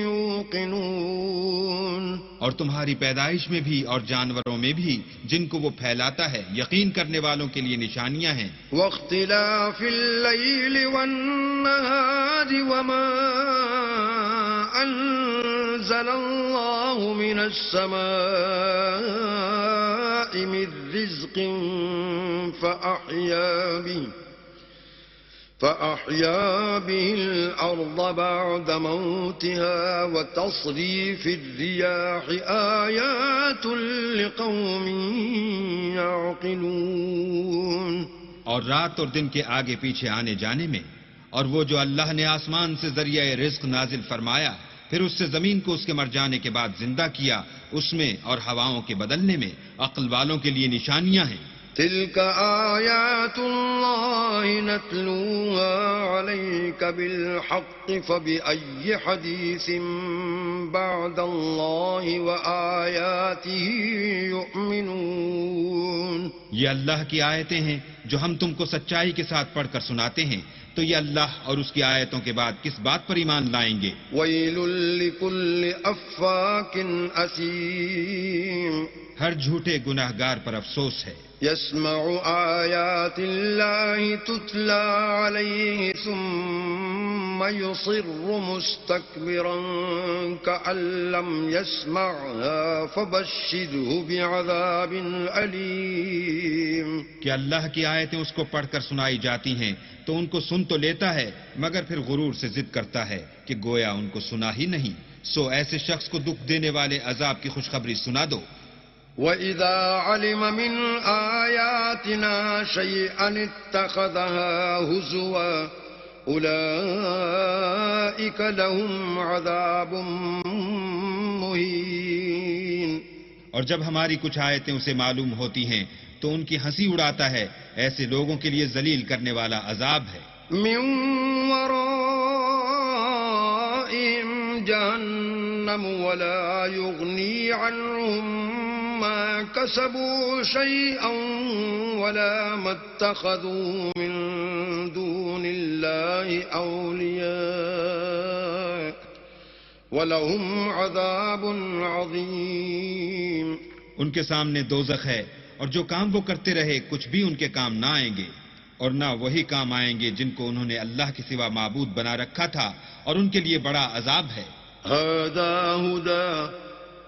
یوقنون. اور تمہاری پیدائش میں بھی اور جانوروں میں بھی جن کو وہ پھیلاتا ہے یقین کرنے والوں کے لیے نشانیاں ہیں. واختلاف اللیل والنہار وما أنزل الله من السماء من رزق فأحيا به الأرض بعد موتها وتصريف الرياح آيات لقوم يعقلون. اور رات اور دن کے آگے پیچھے آنے جانے میں، اور وہ جو اللہ نے آسمان سے ذریعہ رزق نازل فرمایا، پھر اس سے زمین کو اس کے مر جانے کے بعد زندہ کیا، اس میں اور ہواؤں کے بدلنے میں عقل والوں کے لیے نشانیاں ہیں. تلك آيات الله نتلوها عليك بالحق فبأي حديث بعد الله وآياته يؤمنون. یہ اللہ کی آیتیں ہیں جو ہم تم کو سچائی کے ساتھ پڑھ کر سناتے ہیں، تو یہ اللہ اور اس کی آیتوں کے بعد کس بات پر ایمان لائیں گے؟ ويل لكل أفاك أثيم. ہر جھوٹے گناہگار پر افسوس ہے. يسمع آيات الله تتلى عليه ثم يصر مستكبرا كأن لم يسمعها فبشره بعذاب أليم. کہ اللہ کی آیتیں اس کو پڑھ کر سنائی جاتی ہیں تو ان کو سن تو لیتا ہے، مگر پھر غرور سے ضد کرتا ہے کہ گویا ان کو سنا ہی نہیں. سو ایسے شخص کو دکھ دینے والے عذاب کی خوشخبری سنا دو. وَإِذَا عَلِمَ مِنْ آيَاتِنَا شَيْئًا اتَّخَذَهَا هُزُوًا أُولَئِكَ لَهُمْ عَذَابٌ مُهِينٌ. اور جب ہماری کچھ آیتیں اسے معلوم ہوتی ہیں تو ان کی ہنسی اڑاتا ہے، ایسے لوگوں کے لیے ذلیل کرنے والا عذاب ہے. مِنْ وَرَائِهِمْ جَهَنَّمُ وَلَا يُغْنِي عَنْهُمْ ما كسبوا شيئا ولا ما اتخذوا من دون الله أولياء ولهم عذاب عظيم. ان کے سامنے دوزخ ہے، اور جو کام وہ کرتے رہے کچھ بھی ان کے کام نہ آئیں گے، اور نہ وہی کام آئیں گے جن کو انہوں نے اللہ کے سوا معبود بنا رکھا تھا، اور ان کے لیے بڑا عذاب ہے. هذا هدى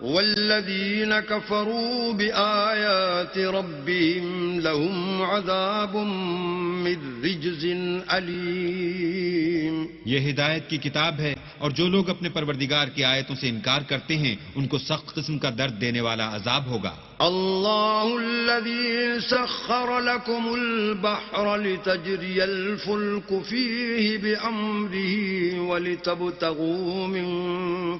والذين كفروا بآيات ربهم لهم عذاب من رجز أليم. یہ ہدایت کی کتاب ہے، اور جو لوگ اپنے پروردگار کی آیتوں سے انکار کرتے ہیں ان کو سخت قسم کا درد دینے والا عذاب ہوگا. الله الذي سخر لكم البحر لتجري الفلك فيه بأمره ولتبتغوا من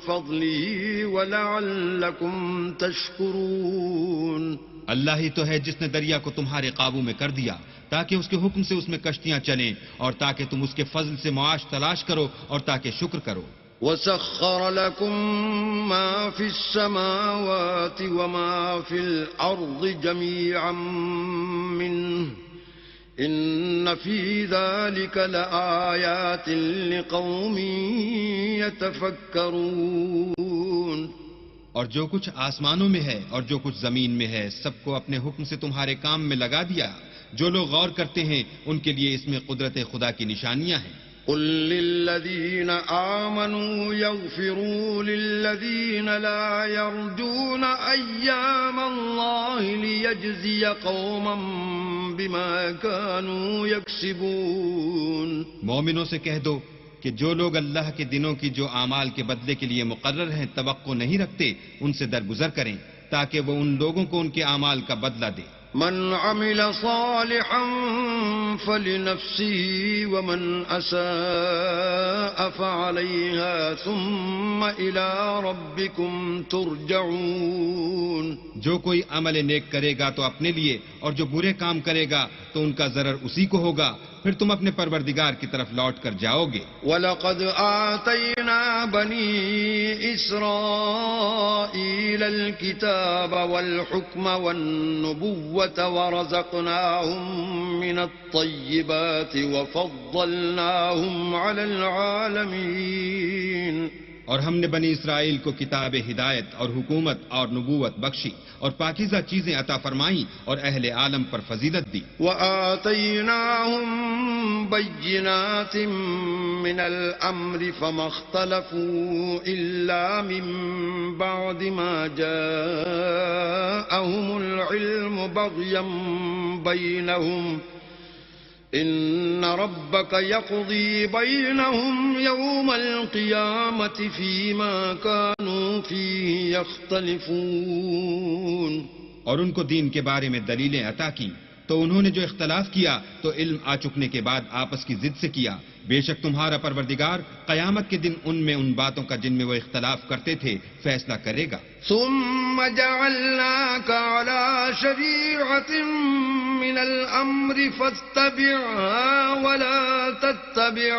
فضله ولعلكم تشكرون. اللہ ہی تو ہے جس نے دریا کو تمہارے قابو میں کر دیا تاکہ اس کے حکم سے اس میں کشتیاں چلیں، اور تاکہ تم اس کے فضل سے معاش تلاش کرو اور تاکہ شکر کرو. وَسَخَّرَ لَكُم مَّا فِي السَّمَاوَاتِ وَمَا فِي الْأَرْضِ جَمِيعًا مِّنْهُ إِنَّ فِي ذَلِكَ لَآيَاتٍ لِقَوْمٍ يَتَفَكَّرُونَ. اور جو کچھ آسمانوں میں ہے اور جو کچھ زمین میں ہے سب کو اپنے حکم سے تمہارے کام میں لگا دیا. جو لوگ غور کرتے ہیں ان کے لیے اس میں قدرت خدا کی نشانیاں ہیں. قل للذين آمنوا يغفروا للذين لا يرجون أيام الله ليجزي قوما بما كانوا يكسبون. مومنوں سے کہہ دو کہ جو لوگ اللہ کے دنوں کی جو اعمال کے بدلے کے لیے مقرر ہیں توقع نہیں رکھتے ان سے درگزر کریں تاکہ وہ ان لوگوں کو ان کے اعمال کا بدلہ دے. من عمل صالحا فلنفسه ومن أساء فعليها ثم إلى ربكم ترجعون. جو کوئی عمل نیک کرے گا تو اپنے لیے، اور جو برے کام کرے گا تو ان کا ضرر اسی کو ہوگا، پھر تم اپنے پروردگار کی طرف لوٹ کر جاؤ گے. وَلَقَدْ آتَيْنَا بَنِي إِسْرَائِيلَ الْكِتَابَ وَالْحُكْمَ وَالنُّبُوَّةَ وَرَزَقْنَاهُمْ مِنَ الطَّيِّبَاتِ وَفَضَّلْنَاهُمْ عَلَى الْعَالَمِينَ. اور ہم نے بنی اسرائیل کو کتاب ہدایت اور حکومت اور نبوت بخشی اور پاکیزہ چیزیں عطا فرمائیں اور اہل عالم پر فضیلت دی. وَآتَيْنَاهُمْ بَيِّنَاتٍ من الأمر فما اختلفوا إلا من بعد ما جاءهم العلم بغيا بينهم إن ربك يقضي بينهم يوم القيامة فيما كانوا فيه يختلفون. اور ان کو دین کے بارے میں دلیلیں عطا کی تو انہوں نے جو اختلاف کیا تو علم آ چکنے کے بعد آپس کی ضد سے کیا. بے شک تمہارا پروردگار قیامت کے دن ان میں ان باتوں کا جن میں وہ اختلاف کرتے تھے فیصلہ کرے گا. ثم جعلناك على شريعة من الأمر فاتبعها ولا تتبع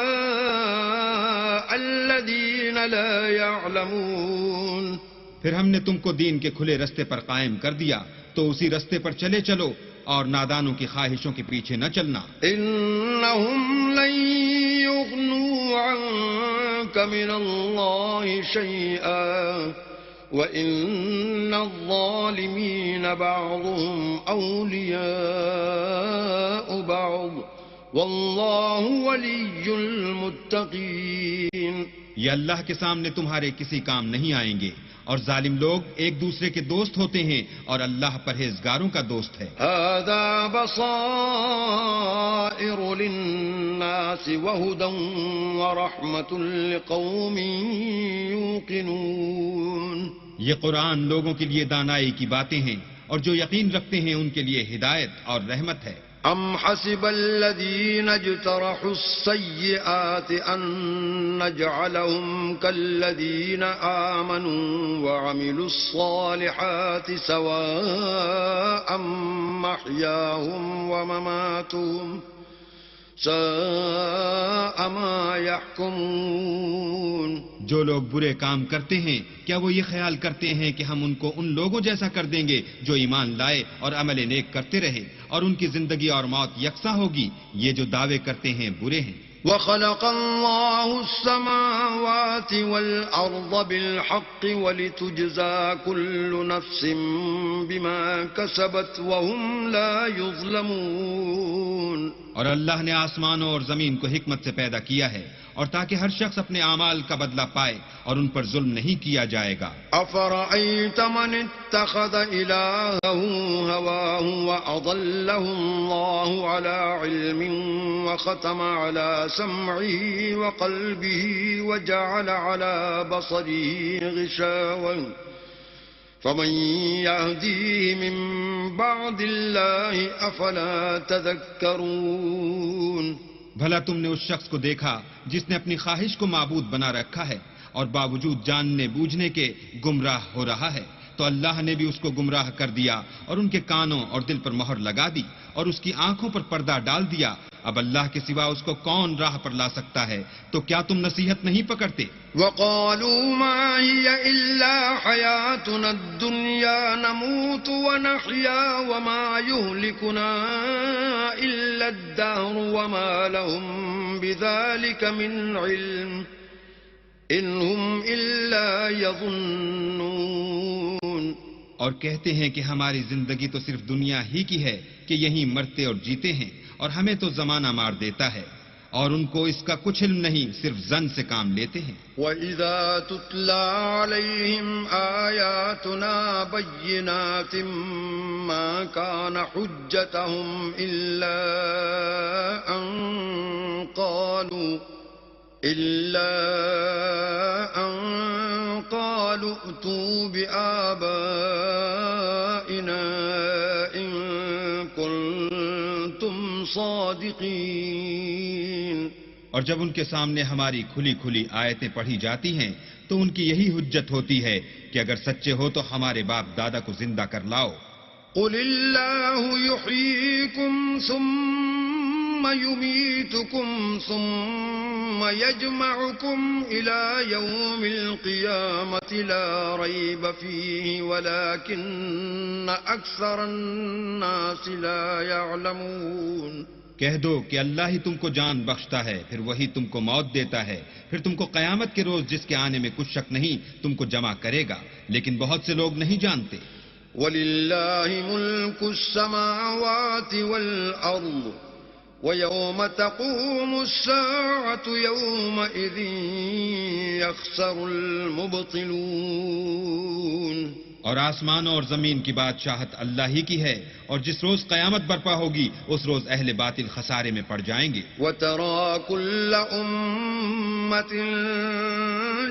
أهواء الذين لا يعلمون. پھر ہم نے تم کو دین کے کھلے رستے پر قائم کر دیا تو اسی رستے پر چلے چلو اور نادانوں کی خواہشوں کے پیچھے نہ چلنا. انہم لن یغنوا عنک من اللہ شیئا وان الظالمین بعضهم اولیاء بعض واللہ ولی المتقین. یہ اللہ کے سامنے تمہارے کسی کام نہیں آئیں گے اور ظالم لوگ ایک دوسرے کے دوست ہوتے ہیں اور اللہ پرہیزگاروں کا دوست ہے. هذا بصائر للناس وهدى ورحمة لقوم يوقنون. یہ قرآن لوگوں کے لیے دانائی کی باتیں ہیں اور جو یقین رکھتے ہیں ان کے لیے ہدایت اور رحمت ہے. ام حسب الذين اجترحوا السيئات ان نجعلهم كالذين آمنوا وعملوا الصالحات سواء محياهم ومماتهم ساء ما يحكمون. جو لوگ برے کام کرتے ہیں کیا وہ یہ خیال کرتے ہیں کہ ہم ان کو ان لوگوں جیسا کر دیں گے جو ایمان لائے اور عمل نیک کرتے رہے اور ان کی زندگی اور موت یکساں ہوگی؟ یہ جو دعوے کرتے ہیں برے ہیں. وَخَلَقَ اللَّهُ السَّمَاوَاتِ وَالْأَرْضَ بِالْحَقِّ وَلِتُجْزَى كُلُّ نَفْسٍ بِمَا كَسَبَتْ وَهُمْ لَا يُظْلَمُونَ. اور اللہ نے آسمانوں اور زمین کو حکمت سے پیدا کیا ہے اور تاکہ ہر شخص اپنے اعمال کا بدلہ پائے اور ان پر ظلم نہیں کیا جائے گا. أَفَرَأَيْتَ مَنِ اتَّخَذَ إِلَٰهَهُ هَوَاهُ وَأَضَلَّهُ اللَّهُ عَلَىٰ عِلْمٍ وَخَتَمَ عَلَىٰ سَمْعِهِ وَقَلْبِهِ وَجَعَلَ عَلَىٰ بَصَرِهِ غِشَاوَةً فمن يهديه من بعد الله افلا تذكرون. بھلا تم نے اس شخص کو دیکھا جس نے اپنی خواہش کو معبود بنا رکھا ہے اور باوجود جاننے بوجھنے کے گمراہ ہو رہا ہے؟ تو اللہ نے بھی اس کو گمراہ کر دیا اور ان کے کانوں اور دل پر مہر لگا دی اور اس کی آنکھوں پر پردہ ڈال دیا. اب اللہ کے سوا اس کو کون راہ پر لا سکتا ہے؟ تو کیا تم نصیحت نہیں پکڑتے؟ وَقَالُوا مَا هِيَ إِلَّا حَيَاتُنَا الدُّنْيَا نَمُوتُ وَنَحْيَا وَمَا يُهْلِكُنَا إِلَّا الدَّهْرُ وَمَا لَهُم بِذَلِكَ مِنْ عِلْمٍ إِنْ هُمْ إِلَّا يَظُنُّونَ. اور کہتے ہیں کہ ہماری زندگی تو صرف دنیا ہی کی ہے کہ یہیں مرتے اور جیتے ہیں اور ہمیں تو زمانہ مار دیتا ہے اور ان کو اس کا کچھ علم نہیں، صرف ظن سے کام لیتے ہیں. وَإِذَا تُتْلَى عَلَيْهِمْ آيَاتُنَا بَيِّنَاتٍ مَا كَانَ حُجَّتَهُمْ إِلَّا أَن قَالُوا ائْتُوا بِآبَائِنَا إِن كُنتُمْ صَادِقِينَ. اور جب ان کے سامنے ہماری کھلی کھلی آیتیں پڑھی جاتی ہیں تو ان کی یہی حجت ہوتی ہے کہ اگر سچے ہو تو ہمارے باپ دادا کو زندہ کر لاؤ. قُلِ اللَّهُ يُحْيِيكُمْ ثُمَّ يُمِيتُكُمْ ثُمَّ يَجْمَعُكُمْ إِلَى يَوْمِ الْقِيَامَةِ لَا رَيْبَ فِيهِ وَلَكِنَّ أَكْثَرَ النَّاسِ لَا يَعْلَمُونَ. کہہ دو کہ اللہ ہی تم کو جان بخشتا ہے، پھر وہی تم کو موت دیتا ہے، پھر تم کو قیامت کے روز جس کے آنے میں کچھ شک نہیں تم کو جمع کرے گا، لیکن بہت سے لوگ نہیں جانتے. وَلِلَّهِ مُلْكُ السَّمَاوَاتِ وَالْأَرْضِ وَيَوْمَ تَقُومُ السَّاعَةُ يَوْمَئِذٍ يَخْسَرُ الْمُبْطِلُونَ اور آسمانوں اور زمین کی بادشاہت اللہ ہی کی ہے، اور جس روز قیامت برپا ہوگی اس روز اہل باطل خسارے میں پڑ جائیں گے۔ وَتَرَى كُلَّ أُمَّةٍ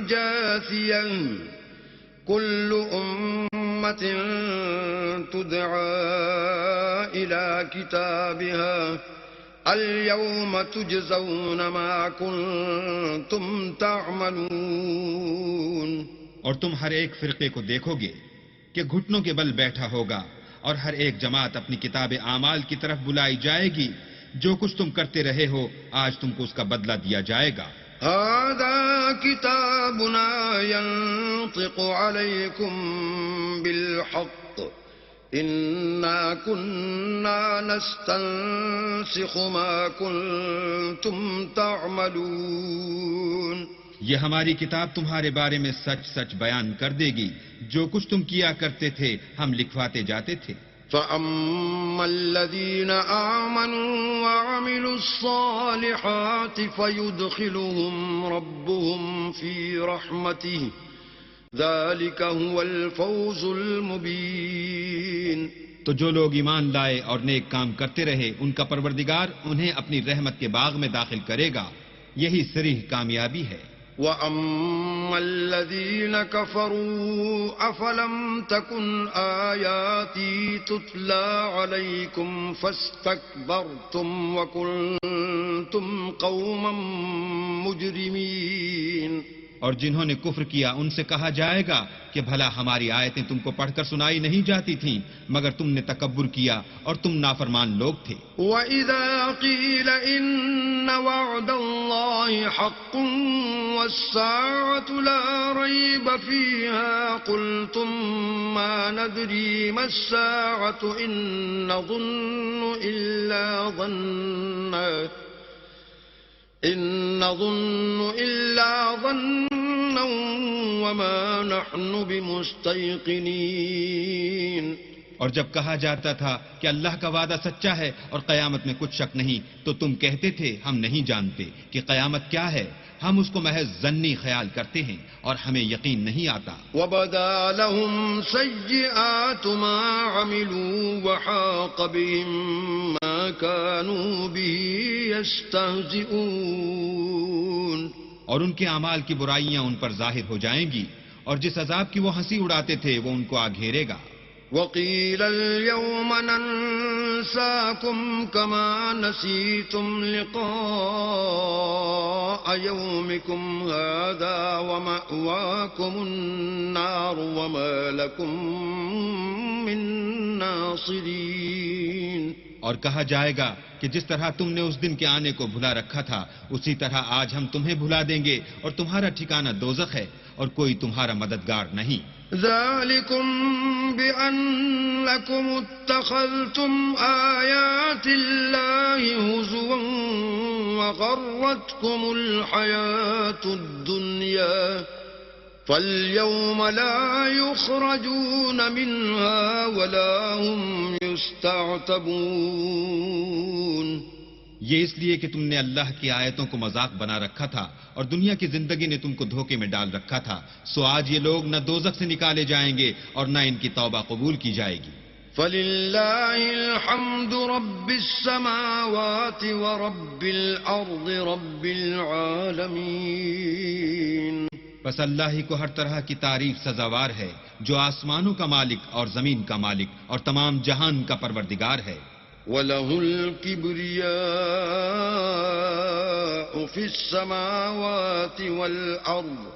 جَاثِيَةً كُلُّ أُمَّةٍ تُدْعَى إِلَى كِتَابِهَا الْيَوْمَ تُجْزَوْنَ مَا كُنتُمْ تَعْمَلُونَ۔ اور تم ہر ایک فرقے کو دیکھو گے کہ گھٹنوں کے بل بیٹھا ہوگا، اور ہر ایک جماعت اپنی کتاب اعمال کی طرف بلائی جائے گی۔ جو کچھ تم کرتے رہے ہو آج تم کو اس کا بدلہ دیا جائے گا۔ هذا كتابنا ينطق عليكم بالحق إنا كنا نستنسخ ما كنتم تعملون۔ یہ ہماری کتاب تمہارے بارے میں سچ سچ بیان کر دے گی، جو کچھ تم کیا کرتے تھے ہم لکھواتے جاتے تھے۔ فَأَمَّا الَّذِينَ آمَنُوا وَعَمِلُوا الصَّالِحَاتِ فَيُدْخِلُهُمْ رَبُّهُمْ فِي رَحْمَتِهِ ذَلِكَ هُوَ الْفَوْزُ الْمُبِينُ۔ تو جو لوگ ایمان لائے اور نیک کام کرتے رہے ان کا پروردگار انہیں اپنی رحمت کے باغ میں داخل کرے گا، یہی صریح کامیابی ہے۔ وَأَمَّا الَّذِينَ كَفَرُوا أَفَلَمْ تَكُنْ آيَاتِي تُتْلَى عَلَيْكُمْ فَاسْتَكْبَرْتُمْ وَكُنْتُمْ قَوْمًا مُجْرِمِينَ۔ اور جنہوں نے کفر کیا ان سے کہا جائے گا کہ بھلا ہماری آیتیں تم کو پڑھ کر سنائی نہیں جاتی تھیں، مگر تم نے تکبر کیا اور تم نافرمان لوگ تھے۔ وَإِذَا قِيلَ إِنَّ وَعْدَ اللَّهِ حَقٌّ وَالسَّاعَةُ لَا رَيْبَ فِيهَا قُلْتُم مَّا نَدْرِي مَا السَّاعَةُ إِن نَّظُنُّ إِلَّا ظَنًّا وَمَا نَحْنُ بِمُسْتَيْقِنِينَ۔ اور جب کہا جاتا تھا کہ اللہ کا وعدہ سچا ہے اور قیامت میں کچھ شک نہیں تو تم کہتے تھے ہم نہیں جانتے کہ قیامت کیا ہے، ہم اس کو محض ظنی خیال کرتے ہیں اور ہمیں یقین نہیں آتا۔ وَبَدَا لَهُمْ سَيِّئَاتُ مَا عَمِلُوا وَحَاقَ بِهِم مَّا كَانُوا بِهِ يَسْتَهْزِئُونَ۔ اور ان کے اعمال کی برائیاں ان پر ظاہر ہو جائیں گی، اور جس عذاب کی وہ ہنسی اڑاتے تھے وہ ان کو آ گھیرے گا۔ وَقِيلَ الْيَوْمَ نَنسَاكُمْ كَمَا نَسِيتُمْ لِقَاءَ يَوْمِكُمْ هَذَا وَمَأْوَاكُمُ النَّارُ وَمَا لَكُمْ مِن نَاصِرِينَ۔ اور کہا جائے گا کہ جس طرح تم نے اس دن کے آنے کو بھلا رکھا تھا اسی طرح آج ہم تمہیں بھلا دیں گے، اور تمہارا ٹھکانہ دوزخ ہے اور کوئی تمہارا مددگار نہیں۔ ذَلِكُمْ بِأَنَّكُمُ اتَّخَذْتُمْ آيَاتِ اللَّهِ هُزُوًا وَغَرَّتْكُمُ الْحَيَاةُ الدُّنْيَا فَالْيَوْمَ لَا يُخْرَجُونَ مِنْهَا وَلَا هُمْ يُسْتَعْتَبُونَ۔ یہ اس لیے کہ تم نے اللہ کی آیتوں کو مذاق بنا رکھا تھا اور دنیا کی زندگی نے تم کو دھوکے میں ڈال رکھا تھا، سو آج یہ لوگ نہ دوزخ سے نکالے جائیں گے اور نہ ان کی توبہ قبول کی جائے گی۔ فَلِلَّهِ الْحَمْدُ رَبِّ السَّمَاوَاتِ وَرَبِّ الْأَرْضِ رَبِّ الْعَالَمِينَ۔ بس اللہ ہی کو ہر طرح کی تعریف سزاوار ہے، جو آسمانوں کا مالک اور زمین کا مالک اور تمام جہان کا پروردگار ہے۔ وَلَهُ الْكِبْرِيَاءُ فِي السَّمَاوَاتِ وَالْأَرْضِ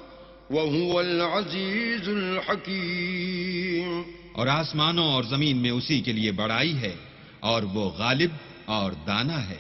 وَهُوَ الْعَزِيزُ الْحَكِيمُ۔ اور آسمانوں اور زمین میں اسی کے لیے بڑائی ہے اور وہ غالب اور دانا ہے۔